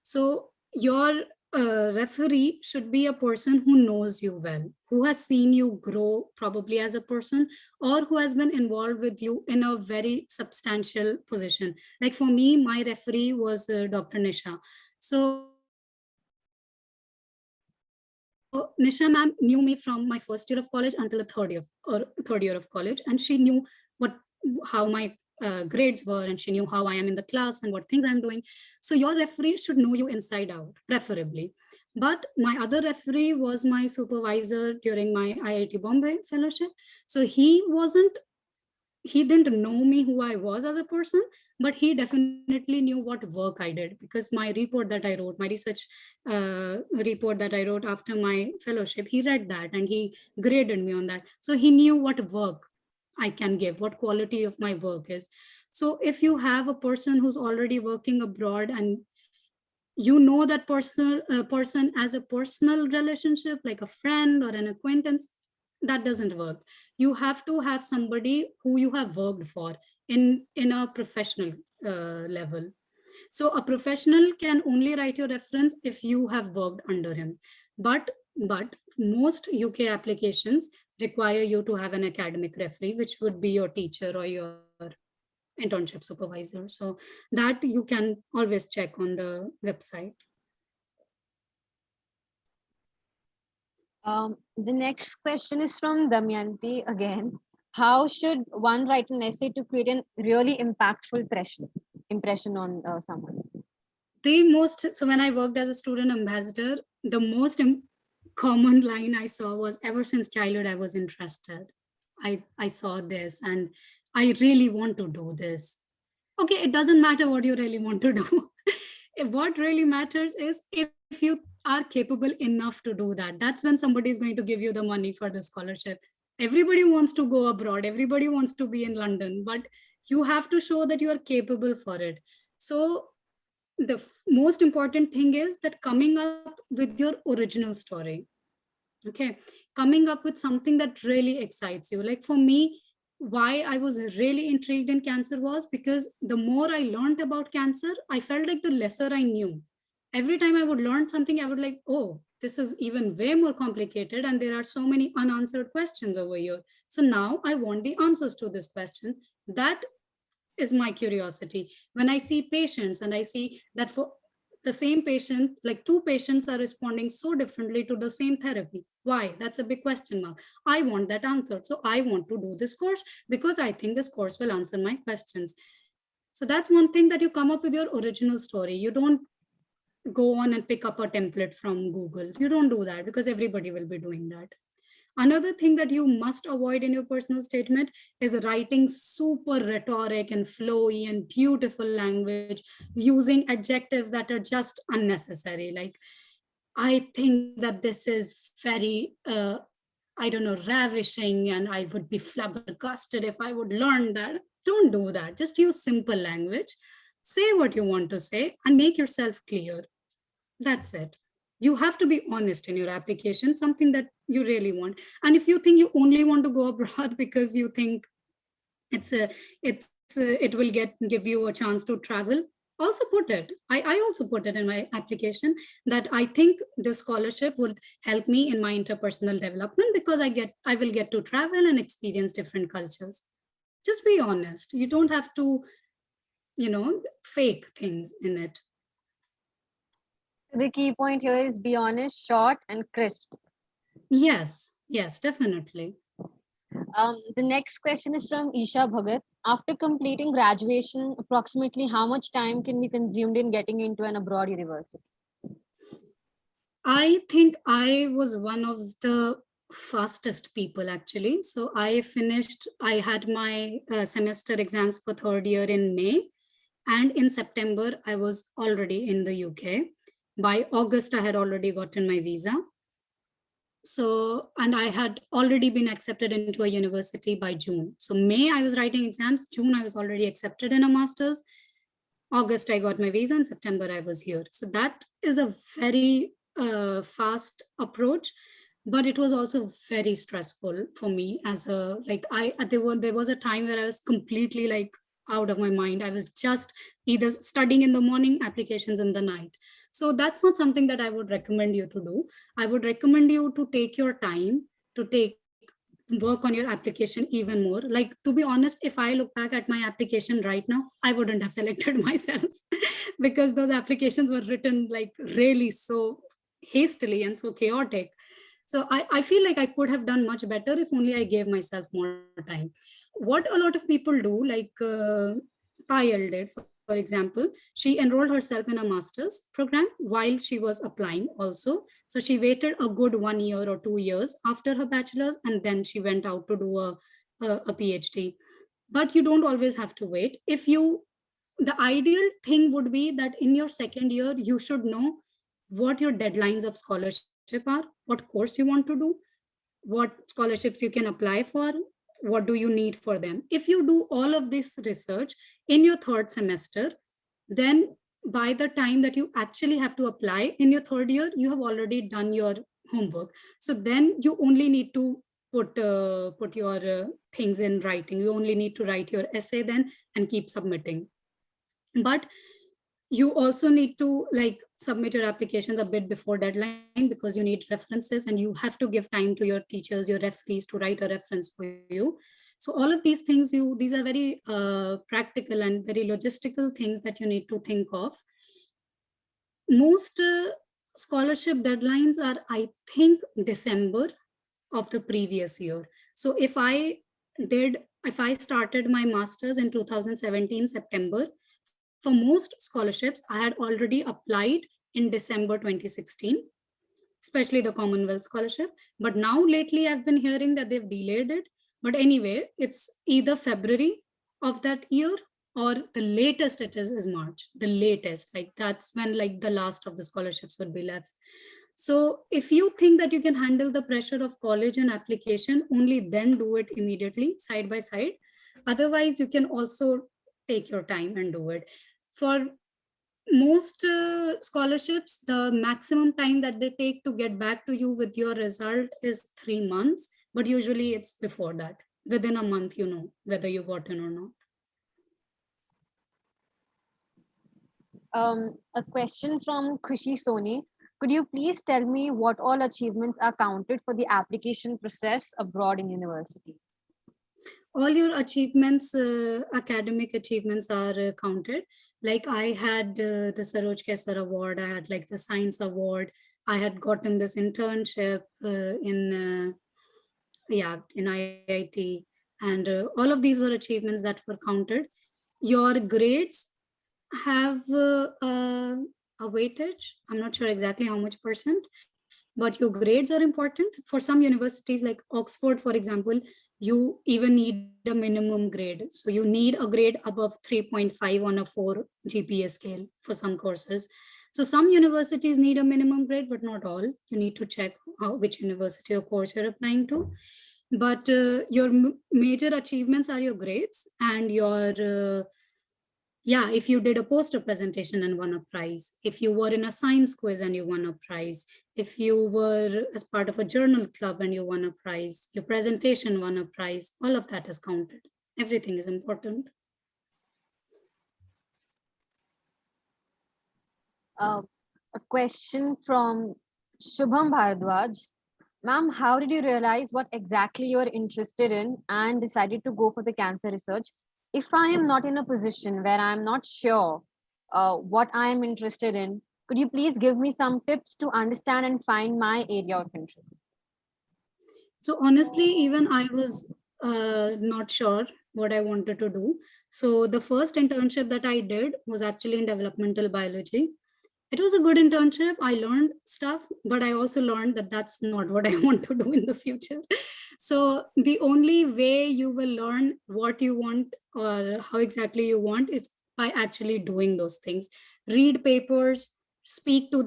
So your referee should be a person who knows you well, who has seen you grow probably as a person, or who has been involved with you in a very substantial position. Like for me, my referee was Dr. Nisha. So Nisha ma'am knew me from my first year of college until the third year of college, and she knew how my grades were, and she knew how I am in the class and what things I'm doing. So your referee should know you inside out, preferably. But my other referee was my supervisor during my IIT Bombay fellowship. So he didn't know me who I was as a person, but he definitely knew what work I did, because my report that I wrote, my research report that I wrote after my fellowship, he read that and he graded me on that. So he knew what work I can give, what quality of my work is. So if you have a person who's already working abroad and you know that person as a personal relationship, like a friend or an acquaintance, that doesn't work. You have to have somebody who you have worked for in a professional level. So a professional can only write your reference if you have worked under him. But most UK applications require you to have an academic referee, which would be your teacher or your internship supervisor. So that you can always check on the website. The next question is from Damayanti again. How should one write an essay to create a really impactful impression on someone? So when I worked as a student ambassador, the most common line I saw was, ever since childhood I was interested. I saw this and I really want to do this. Okay, it doesn't matter what you really want to do. What really matters is if you are capable enough to do that. That's when somebody is going to give you the money for the scholarship. Everybody wants to go abroad, everybody wants to be in London, but you have to show that you are capable for it. So the most important thing is that coming up with your original story. Okay, coming up with something that really excites you. Like for me, why I was really intrigued in cancer was because the more I learned about cancer, I felt like the lesser I knew. Every time I would learn something, I would like, oh, this is even way more complicated and there are so many unanswered questions over here. So now I want the answers to this question. That is my curiosity. When I see patients and I see that for the same patient, like two patients are responding so differently to the same therapy. Why? That's a big question mark. I want that answer. So I want to do this course because I think this course will answer my questions. So that's one thing, that you come up with your original story. You don't go on and pick up a template from Google. You don't do that because everybody will be doing that. Another thing that you must avoid in your personal statement is writing super rhetoric and flowy and beautiful language, using adjectives that are just unnecessary. Like, I think that this is very, I don't know, ravishing, and I would be flabbergasted if I would learn that. Don't do that. Just use simple language. Say what you want to say and make yourself clear. That's it. You have to be honest in your application, something that you really want. And if you think you only want to go abroad because you think it will give you a chance to travel, also put it. I also put it in my application that I think this scholarship would help me in my interpersonal development because I will get to travel and experience different cultures. Just be honest. You don't have to, fake things in it. The key point here is be honest, short, and crisp. Yes, definitely. The next question is from Isha Bhagat. After completing graduation, approximately how much time can be consumed in getting into an abroad university? I think I was one of the fastest people actually. So I had my semester exams for third year in May, and in September I was already in the UK. By August I had already gotten my visa. So, and I had already been accepted into a university by June. So May I was writing exams, June I was already accepted in a master's, August I got my visa, and September I was here. So that is a very fast approach, but it was also very stressful for me as a, like there was a time where I was completely like out of my mind. I was just either studying in the morning, applications in the night. So that's not something that I would recommend you to do. I would recommend you to take your time to work on your application even more. Like, to be honest, if I look back at my application right now, I wouldn't have selected myself because those applications were written like really so hastily and so chaotic. So I feel like I could have done much better if only I gave myself more time. What a lot of people do, like Payal did, for example, she enrolled herself in a master's program while she was applying also. So she waited a good 1 year or 2 years after her bachelor's, and then she went out to do a PhD. But you don't always have to wait. The ideal thing would be that in your second year, you should know what your deadlines of scholarship are, what course you want to do, what scholarships you can apply for, what do you need for them. If you do all of this research in your third semester, then by the time that you actually have to apply in your third year, you have already done your homework. So then you only need to put your things in writing. You only need to write your essay then and keep submitting. But you also need to like submit your applications a bit before deadline, because you need references and you have to give time to your teachers, your referees, to write a reference for you. So all of these things, these are very practical and very logistical things that you need to think of. Most scholarship deadlines are, I think, December of the previous year. So if I started my master's in 2017 September, for most scholarships I had already applied in December 2016, especially the Commonwealth scholarship. But now lately I've been hearing that they've delayed it. But anyway, it's either February of that year, or the latest it is March, the latest. Like that's when like the last of the scholarships would be left. So if you think that you can handle the pressure of college and application, only then do it immediately, side by side. Otherwise, you can also take your time and do it. For most scholarships, the maximum time that they take to get back to you with your result is 3 months, but usually it's before that. Within a month, you know whether you got in or not. A question from Khushi Soni. Could you please tell me what all achievements are counted for the application process abroad in universities? All your achievements, academic achievements are counted. Like I had the Saroj Kesar Award, I had like the Science Award, I had gotten this internship in IIT, and all of these were achievements that were counted. Your grades have a weightage. I'm not sure exactly how much percent, but your grades are important. For some universities like Oxford, for example, you even need a minimum grade. So you need a grade above 3.5 on a 4 GPA scale for some courses. So some universities need a minimum grade, but not all. You need to check which university or course you're applying to. But your major achievements are your grades and your if you did a poster presentation and won a prize, if you were in a science quiz and you won a prize, if you were as part of a journal club and you won a prize, your presentation won a prize, all of that is counted. Everything is important. A question from Shubham Bharadwaj. Ma'am, how did you realize what exactly you are interested in and decided to go for the cancer research? If I am not in a position where I am not sure what I am interested in, could you please give me some tips to understand and find my area of interest? So honestly, even I was not sure what I wanted to do. So the first internship that I did was actually in developmental biology. It was a good internship. I learned stuff, but I also learned that that's not what I want to do in the future. So the only way you will learn what you want or how exactly you want is by actually doing those things. Read papers, speak to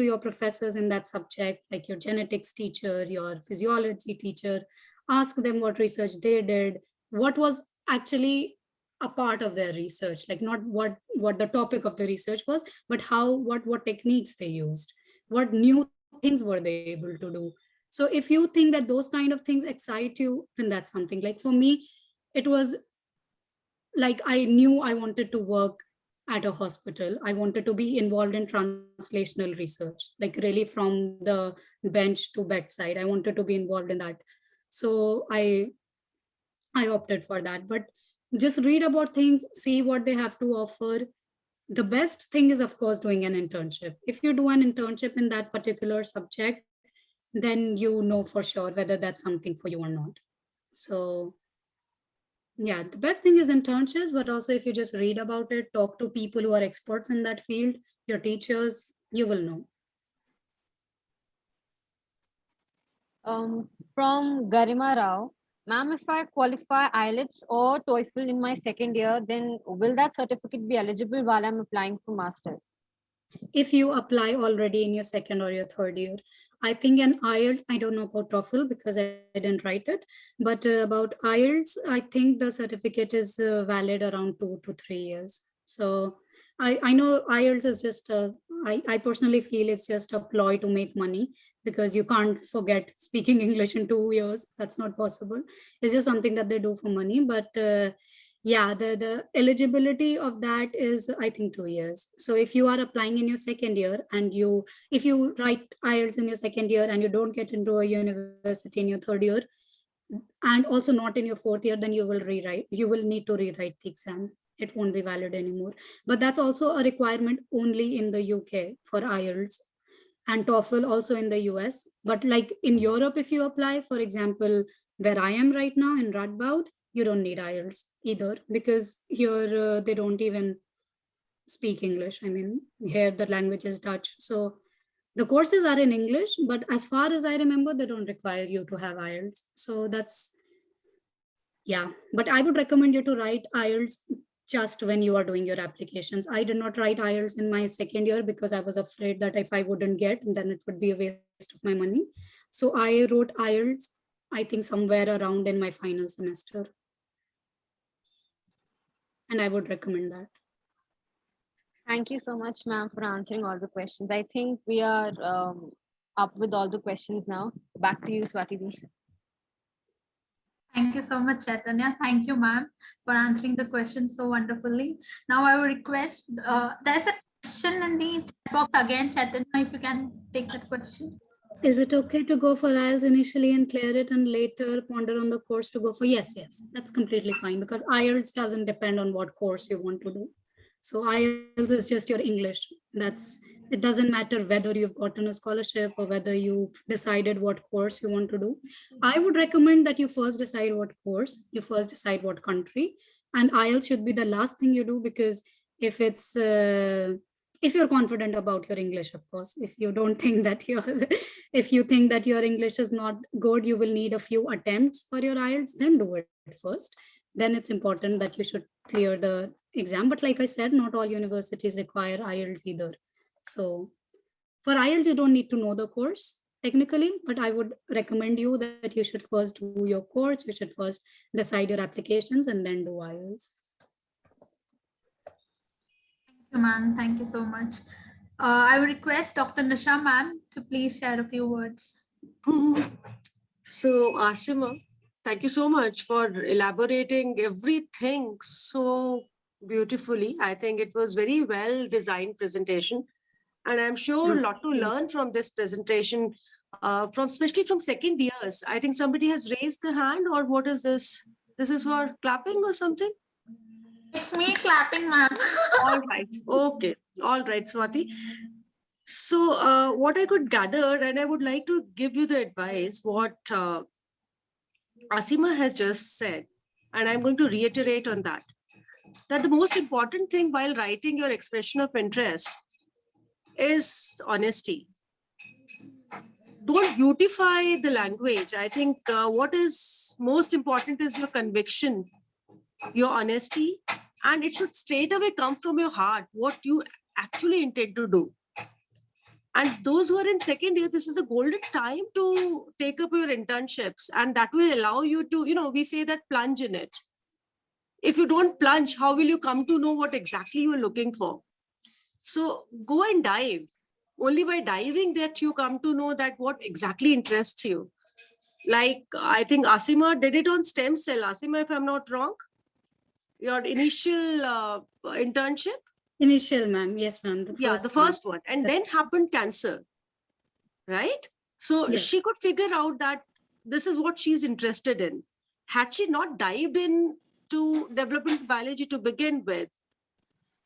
your professors in that subject, like your genetics teacher, your physiology teacher. Ask them what research they did, what was actually a part of their research, like not what the topic of the research was, but what techniques they used, what new things were they able to do. So if you think that those kind of things excite you, then that's something. Like for me, it was like I knew I wanted to work at a hospital. I wanted to be involved in translational research, like really from the bench to bedside. I wanted to be involved in that. So I opted for that. But just read about things, see what they have to offer. The best thing is, of course, doing an internship. If you do an internship in that particular subject, then you know for sure whether that's something for you or not. So yeah, the best thing is internships, but also if you just read about it, talk to people who are experts in that field, your teachers, you will know. From Garima Rao, ma'am, if I qualify IELTS or TOEFL in my second year, then will that certificate be eligible while I'm applying for masters? If you apply already in your second or your third year, I think an IELTS, I don't know about TOEFL because I didn't write it, but about IELTS, I think the certificate is valid around 2 to 3 years. So I know IELTS is just I personally feel it's just a ploy to make money, because you can't forget speaking English in 2 years. That's not possible. It's just something that they do for money. But yeah, the eligibility of that is, I think, 2 years. So if you are applying in your second year and if you write IELTS in your second year and you don't get into a university in your third year, and also not in your fourth year, then you will need to rewrite the exam. It won't be valid anymore. But that's also a requirement only in the UK for IELTS, and TOEFL also in the US. But like in Europe, if you apply, for example, where I am right now in Radboud, you don't need IELTS either, because here they don't even speak English. I mean, here the language is Dutch. So the courses are in English, but as far as I remember, they don't require you to have IELTS. So that's, yeah. But I would recommend you to write IELTS just when you are doing your applications. I did not write IELTS in my second year because I was afraid that if I wouldn't get, then it would be a waste of my money. So I wrote IELTS, I think somewhere around in my final semester. And I would recommend that. Thank you so much, ma'am, for answering all the questions. I think we are up with all the questions now. Back to you, Swati ji. Thank you so much, Chaitanya. Thank you, ma'am, for answering the question so wonderfully. Now I will request, there's a question in the chat box again, Chaitanya, if you can take that question. Is it okay to go for IELTS initially and clear it and later ponder on the course to go for? Yes, that's completely fine, because IELTS doesn't depend on what course you want to do. So IELTS is just your English. It doesn't matter whether you've gotten a scholarship or whether you decided what course you want to do. I would recommend that you first decide what course, you first decide what country, and IELTS should be the last thing you do, because if you're confident about your English, of course, if you think that your English is not good, you will need a few attempts for your IELTS, then do it first. Then it's important that you should clear the exam. But like I said, not all universities require IELTS either. So for IELTS, you don't need to know the course technically, but I would recommend you that you should first do your course, you should first decide your applications and then do IELTS. Thank you, ma'am. Thank you so much. I will request Dr. Nisha, ma'am, to please share a few words. So, Asima, thank you so much for elaborating everything so beautifully. I think it was very well designed presentation. And I'm sure a lot to learn from this presentation, especially from second years. I think somebody has raised the hand, or what is this? This is for clapping or something? It's me clapping, ma'am. All right. Okay. All right, Swati. So what I could gather, and I would like to give you the advice, what Asima has just said, and I'm going to reiterate on that the most important thing while writing your expression of interest is honesty. Don't beautify the language. I think what is most important is your conviction, your honesty, and it should straight away come from your heart, what you actually intend to do. And those who are in second year, this is the golden time to take up your internships, and that will allow you to, we say that plunge in it. If you don't plunge, how will you come to know what exactly you are looking for? So go and dive. Only by diving that you come to know that what exactly interests you. Like, I think Asima did it on stem cell. Asima, if I'm not wrong, your initial internship? Initial, ma'am. Yes, ma'am. The first one. And then happened cancer, right? So yes. She could figure out that this is what she's interested in. Had she not dived into developmental biology to begin with,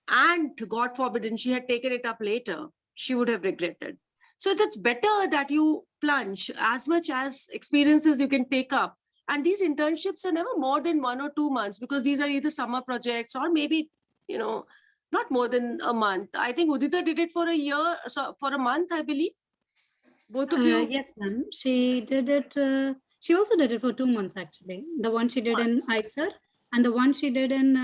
and God forbid, she had taken it up later, she would have regretted. So that's better that you plunge as much as experiences you can take up. And these internships are never more than 1 or 2 months, because these are either summer projects or maybe, not more than a month. I think Udita did it for a year, so for a month, I believe. Both of you? Yes, ma'am. She did it. She also did it for 2 months, actually. The one she did in ISER and the one she did in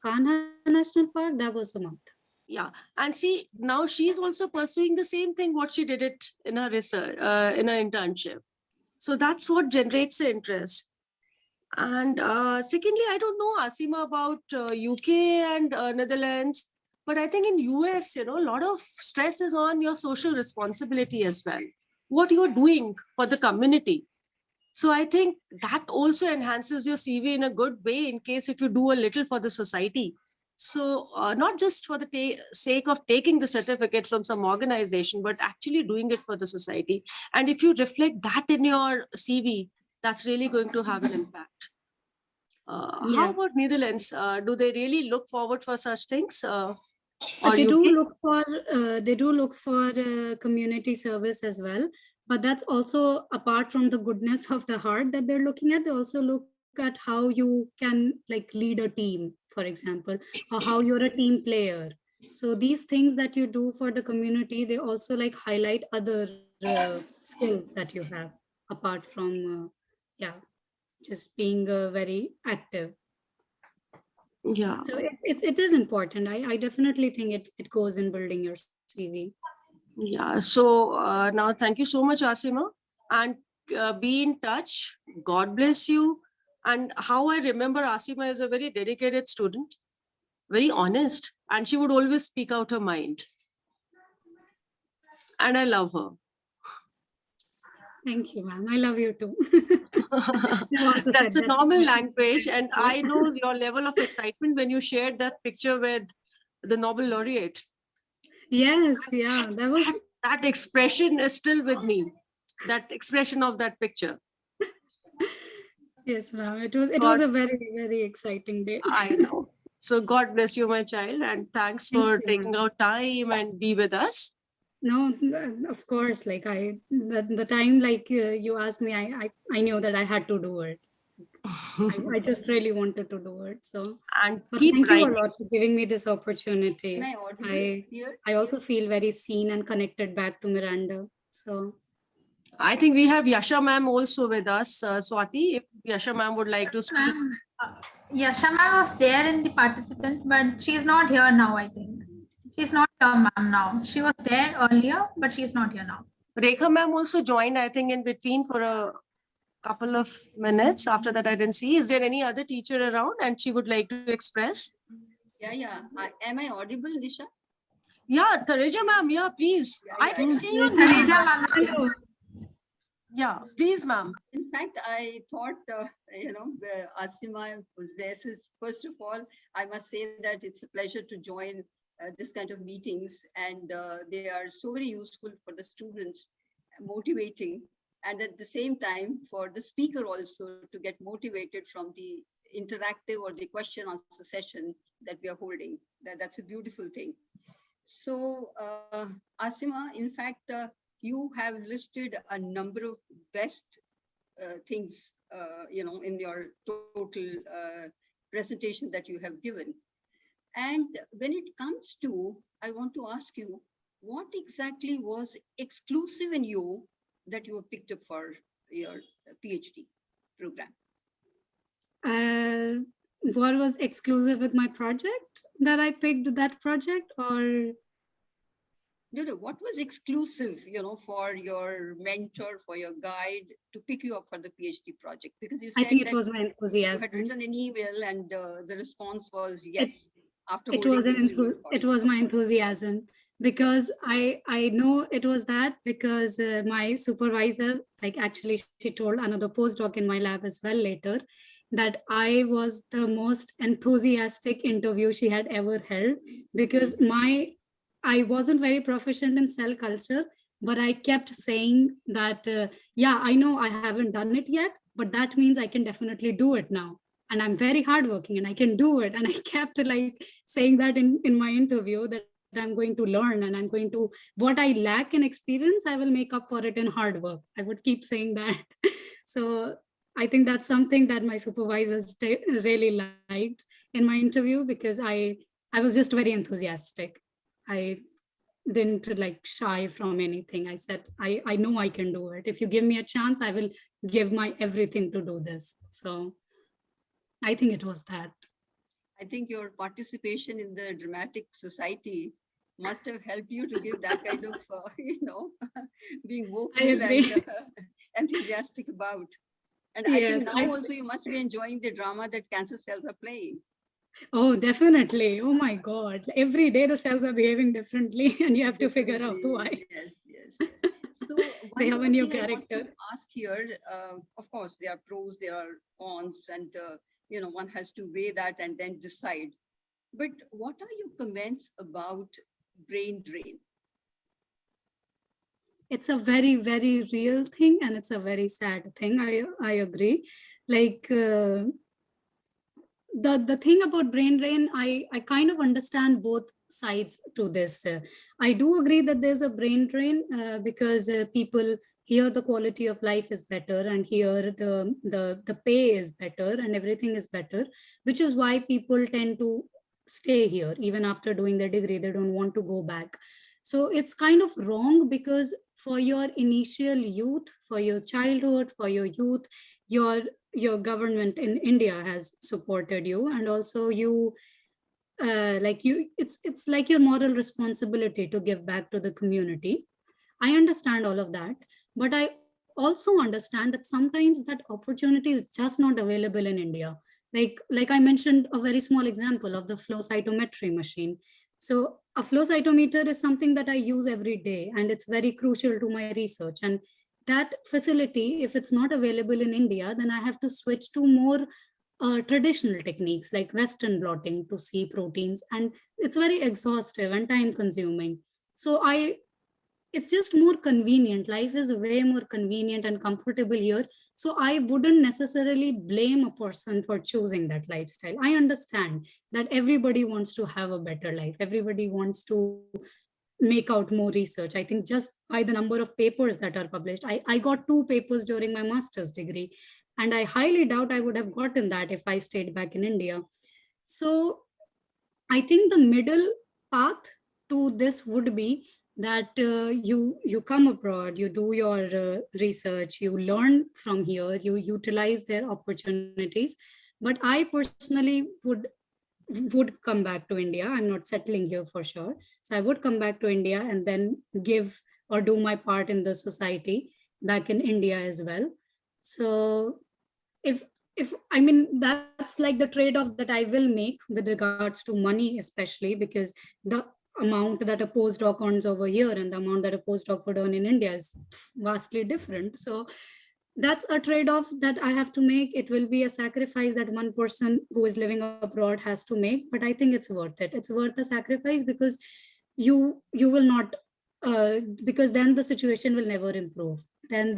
Kanha National Park, that was a month. Yeah. And see, now she's also pursuing the same thing, what she did it in her research, in her internship. So that's what generates the interest. And secondly, I don't know, Asima, about UK and Netherlands, but I think in US, a lot of stress is on your social responsibility as well. What you're doing for the community. So I think that also enhances your CV in a good way in case if you do a little for the society. So not just for the sake of taking the certificate from some organization, but actually doing it for the society. And if you reflect that in your CV, that's really going to have an impact. How Yeah. about Netherlands? Do they really look forward for such things? Or They do UK? look for community service as well, but that's also apart from the goodness of the heart that they're looking at. They also look at how you can like lead a team, for example, or how you're a team player. So these things that you do for the community, they also like highlight other skills that you have apart from yeah, just being very active. Yeah. So it is important. I definitely think it goes in building your CV. Yeah. So now thank you so much, Asima. And be in touch. God bless you. And how I remember Asima is a very dedicated student, very honest, and she would always speak out her mind. And I love her. Thank you, ma'am. I love you too. You also said That's a that. normal language. And I know your level of excitement when you shared that picture with the Nobel laureate. Yes, yeah, that was That expression is still with me. That expression of that picture. yes, ma'am. It was a very exciting day. I know. So God bless you, my child, and thanks Thank for you, taking ma'am. out time and be with us. No, of course. Like the time like you asked me, I knew that I had to do it. I just really wanted to do it. So, And but keep thank you a writing. lot for giving me this opportunity. Am I audible I here? I also feel very seen and connected back to Miranda. So I think we have Yasha ma'am also with us. Swati, if Yasha ma'am would like to speak. Ma'am, Yasha ma'am was there in the participant, but she's not here now, I think. She's not here, ma'am, now. She was there earlier, but she's not here now. Rekha ma'am also joined, I think, in between for a couple of minutes. After that, I didn't see. Is there any other teacher around and she would like to express? Yeah. Am I audible, Nisha? Yeah, Tareja ma'am, yeah, please. Yeah, I yeah. didn't see your Yes, name. Tareja ma'am is here. hello. Yeah, please, ma'am. In fact, I thought, Asima was there. So first of all, I must say that it's a pleasure to join this kind of meetings, and they are so very useful for the students, motivating, and at the same time for the speaker also to get motivated from the interactive or the question answer session that we are holding. That's a beautiful thing. So, Asima, in fact, you have listed a number of best things, in your total presentation that you have given. And when it comes to, I want to ask you, what exactly was exclusive in you that you were picked up for your PhD program? What was exclusive with my project that I picked that project, or No, what was exclusive, for your mentor, for your guide to pick you up for the PhD project? Because you I said think it that was my you had enthusiasm. written an email and the response was yes after It holding was the an interview, of it course. was my enthusiasm, because I know it was that because my supervisor, like actually she told another postdoc in my lab as well later, that I was the most enthusiastic interview she had ever held, because I wasn't very proficient in cell culture, but I kept saying that yeah, I know I haven't done it yet, but that means I can definitely do it now, and I'm very hardworking and I can do it. And I kept like saying that in my interview, that I'm going to learn and I'm going to, what I lack in experience, I will make up for it in hard work. I would keep saying that. So I think that's something that my supervisors really liked in my interview, because I was just very enthusiastic. I didn't like shy from anything. I said, I know I can do it. If you give me a chance, I will give my everything to do this. So I think it was that. I think your participation in the dramatic society must have helped you to give that kind of, being vocal agree. and enthusiastic about. And I Yes, think now also you must be enjoying the drama that cancer cells are playing. oh, definitely. Oh my God. Every day the cells are behaving differently and you have to figure out Definitely. why. Yes, yes, yes. So They one have a more new thing I want to character. ask here, of course, there are pros, there are cons, and one has to weigh that and then decide. But what are your comments about brain drain? It's a very, very real thing and it's a very sad thing. I agree. Like the thing about brain drain, I kind of understand both sides to this. I do agree that there's a brain drain because people here the quality of life is better and here the pay is better and everything is better, which is why people tend to stay here even after doing their degree. They don't want to go back. So it's kind of wrong because for your initial youth, for your childhood, for your youth, your government in India has supported you, and also you it's like your moral responsibility to give back to the community. I understand all of that, but I also understand that sometimes that opportunity is just not available in India. Like I mentioned a very small example of the flow cytometry machine. So a flow cytometer is something that I use every day and it's very crucial to my research. And that facility, if it's not available in India, then I have to switch to more traditional techniques like Western blotting to see proteins, and it's very exhaustive and time consuming. So it's just more convenient. Life is way more convenient and comfortable here. So I wouldn't necessarily blame a person for choosing that lifestyle. I understand that everybody wants to have a better life. Everybody wants to make out more research. I think just by the number of papers that are published, I got 2 papers during my master's degree, and I highly doubt I would have gotten that if I stayed back in India. So I think the middle path to this would be that you come abroad, you do your research, you learn from here, you utilize their opportunities. But I personally would come back to India. I'm not settling here for sure. So I would come back to India and then give or do my part in the society back in India as well. So if I mean that's like the trade-off that I will make with regards to money, especially because the amount that a postdoc earns over here and the amount that a postdoc would earn in India is vastly different. So that's a trade-off that I have to make. It will be a sacrifice that one person who is living abroad has to make, but I think it's worth it. It's worth the sacrifice because you will not because then the situation will never improve. Then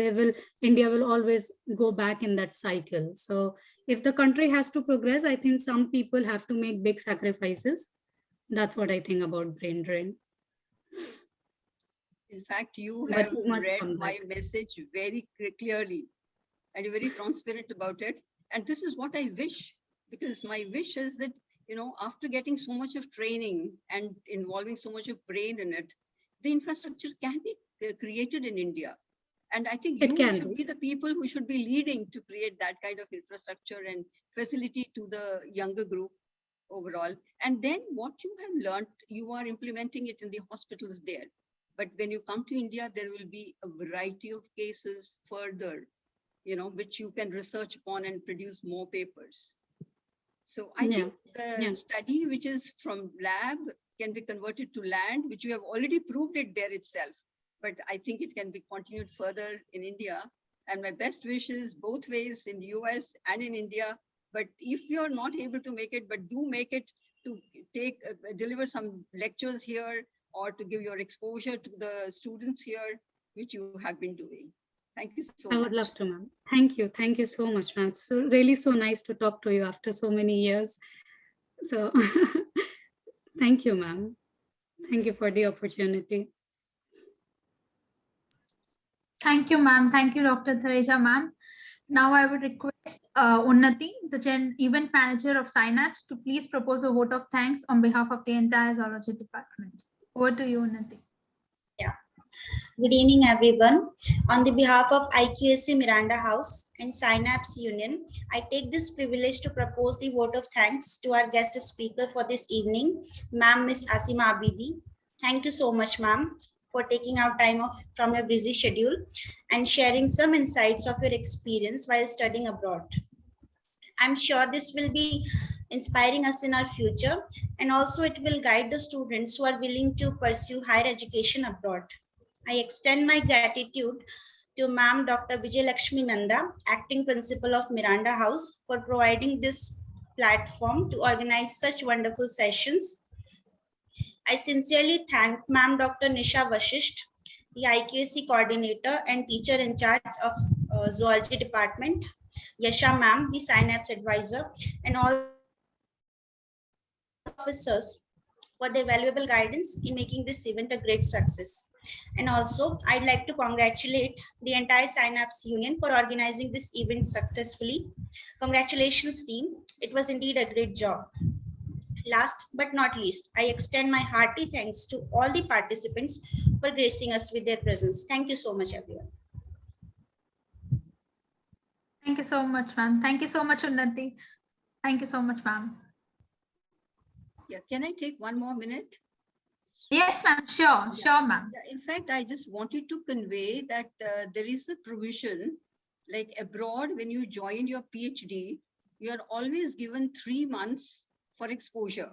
India will always go back in that cycle. So if the country has to progress, I think some people have to make big sacrifices. That's what I think about brain drain. In fact, you But have you must read come my back. message very clearly and you're very transparent about it. And this is what I wish, because my wish is that, after getting so much of training and involving so much of brain in it, the infrastructure can be created in India. And I think It you can should be the people who should be leading to create that kind of infrastructure and facility to the younger group overall. And then what you have learned, you are implementing it in the hospitals there. But when you come to India, there will be a variety of cases further, which you can research upon and produce more papers. So I think the study, which is from lab, can be converted to land, which you have already proved it there itself. But I think it can be continued further in India. And my best wishes both ways in the US and in India. But if you're not able to make it, but do make it to deliver some lectures here or to give your exposure to the students here, which you have been doing. Thank you so much. I would love to, ma'am. Thank you. Thank you so much, ma'am. It's really so nice to talk to you after so many years. So thank you, ma'am. Thank you for the opportunity. Thank you, ma'am. Thank you, Dr. Thareja, ma'am. Now I would request Unnati, the event manager of Synapse, to please propose a vote of thanks on behalf of the entire zoology department. Over to you, Unnati. Yeah. Good evening, everyone. On the behalf of IQAC Miranda House and Synapse Union, I take this privilege to propose the vote of thanks to our guest speaker for this evening, Ma'am Miss Asima Abidi. Thank you so much, ma'am, for taking out time off from your busy schedule and sharing some insights of your experience while studying abroad. I'm sure this will be inspiring us in our future, and also it will guide the students who are willing to pursue higher education abroad. I extend my gratitude to Ma'am Dr. Vijay Lakshmi Nanda, Acting Principal of Miranda House, for providing this platform to organize such wonderful sessions. I sincerely thank Ma'am Dr. Nisha Vashisht, the IQAC coordinator and teacher in charge of Zoology Department, Yasha Ma'am, the Synapse advisor, and all officers for their valuable guidance in making this event a great success. And also, I'd like to congratulate the entire Synapse Union for organizing this event successfully. Congratulations, team. It was indeed a great job. Last but not least, I extend my hearty thanks to all the participants for gracing us with their presence. Thank you so much, everyone. Thank you so much, ma'am. Thank you so much, Unnati. Thank you so much, ma'am. Yeah, can I take 1 more minute? Yes, ma'am. Sure, ma'am. Yeah, in fact, I just wanted to convey that there is a provision, like abroad, when you join your PhD, you are always given 3 months for exposure.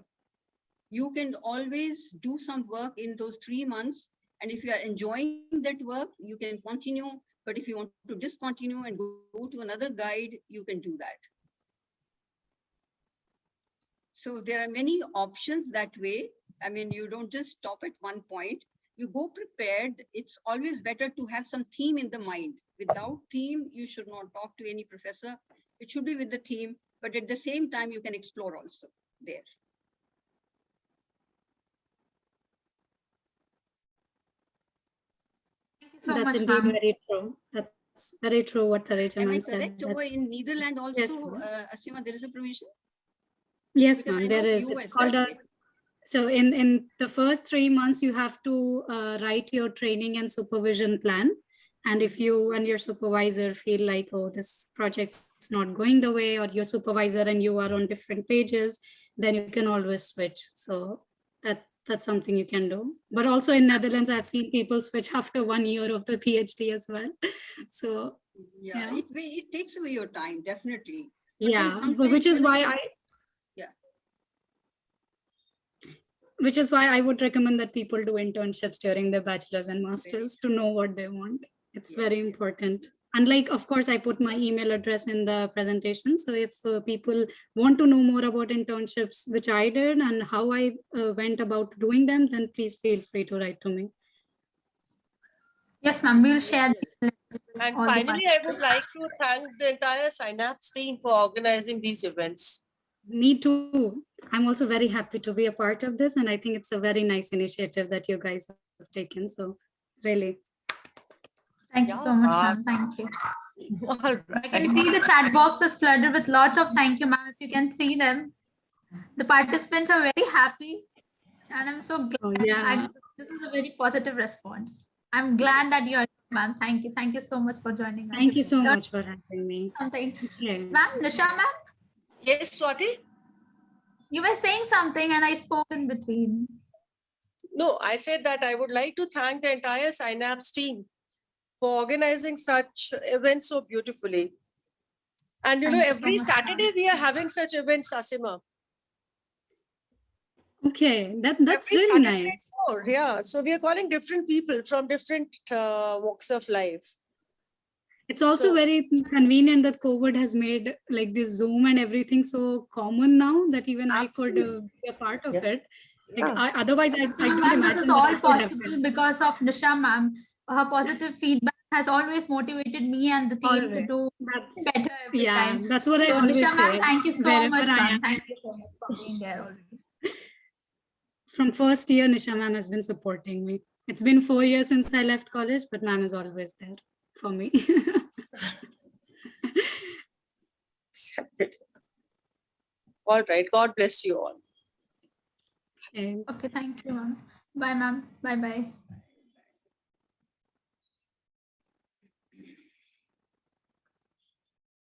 You can always do some work in those 3 months. And if you are enjoying that work, you can continue. But if you want to discontinue and go to another guide, you can do that. So there are many options that way. I mean, you don't just stop at one point. You go prepared. It's always better to have some theme in the mind. Without theme, you should not talk to any professor. It should be with the theme, but at the same time, you can explore also there. Thank you so That's much, indeed ma'am. very true. That's very true what Tareja Am I ma'am said. correct? that- Over in Netherlands Yes, also, ma'am. Asima, there is a provision? Yes, Because I ma'am, know there is. US It's called that a, way. so in the first 3 months, you have to write your training and supervision plan. And if you and your supervisor feel like, oh, this project is not going the way, or your supervisor and you are on different pages, then you can always switch. So that's something you can do. But also in Netherlands, I've seen people switch after 1 year of the PhD as well. So Yeah, yeah. it takes away your time, definitely. But then yeah, sometimes which is when why you- which is why I would recommend that people do internships during their bachelor's and masters to know what they want. It's very Yes. important. And like, of course, I put my email address in the presentation. So if people want to know more about internships, which I did, and how I went about doing them, then please feel free to write to me. Yes, ma'am. We'll share. And all the finally, I would like to thank the entire Synapse team for organizing these events. Me too. I'm also very happy to be a part of this. And I think it's a very nice initiative that you guys have taken. So really. Thank you so much, ma'am. Thank you. All I right. can see the chat box is flooded with lots of thank you, ma'am. If you can see them, the participants are very happy, and I'm so glad. Oh, yeah. This is a very positive response. I'm glad that you are, ma'am. Thank you. Thank you so much for joining us. Thank you so much for having me. Something, Okay. ma'am, Nisha, ma'am, Yes, Swati? you were saying something, and I spoke in between. No, I said that I would like to thank the entire Synapse team for organizing such events so beautifully. And you know, Thank you so every much, ma'am. Saturday we are having such events, Asima. Okay, that's Every really Saturday nice. more, yeah. So we are calling different people from different walks of life. It's also So- very convenient that COVID has made like this Zoom and everything so common now that even I could Absolutely. be a part of Yeah. it. Like, Yeah. otherwise, I Actually, don't ma'am, imagine this is that I all could have possible been. because of Nisha, ma'am. Her positive feedback has always motivated me and the team to Always. do That's, better every yeah, time. that's what I So, always Nisha, ma'am, say. thank you so Wherever much, I ma'am. am. Thank you so much for being there always. From first year, Nisha ma'am has been supporting me. It's been 4 years since I left college, but ma'am is always there for me. All right. God bless you all. Okay. Okay, thank you, ma'am. Bye, ma'am. Bye-bye.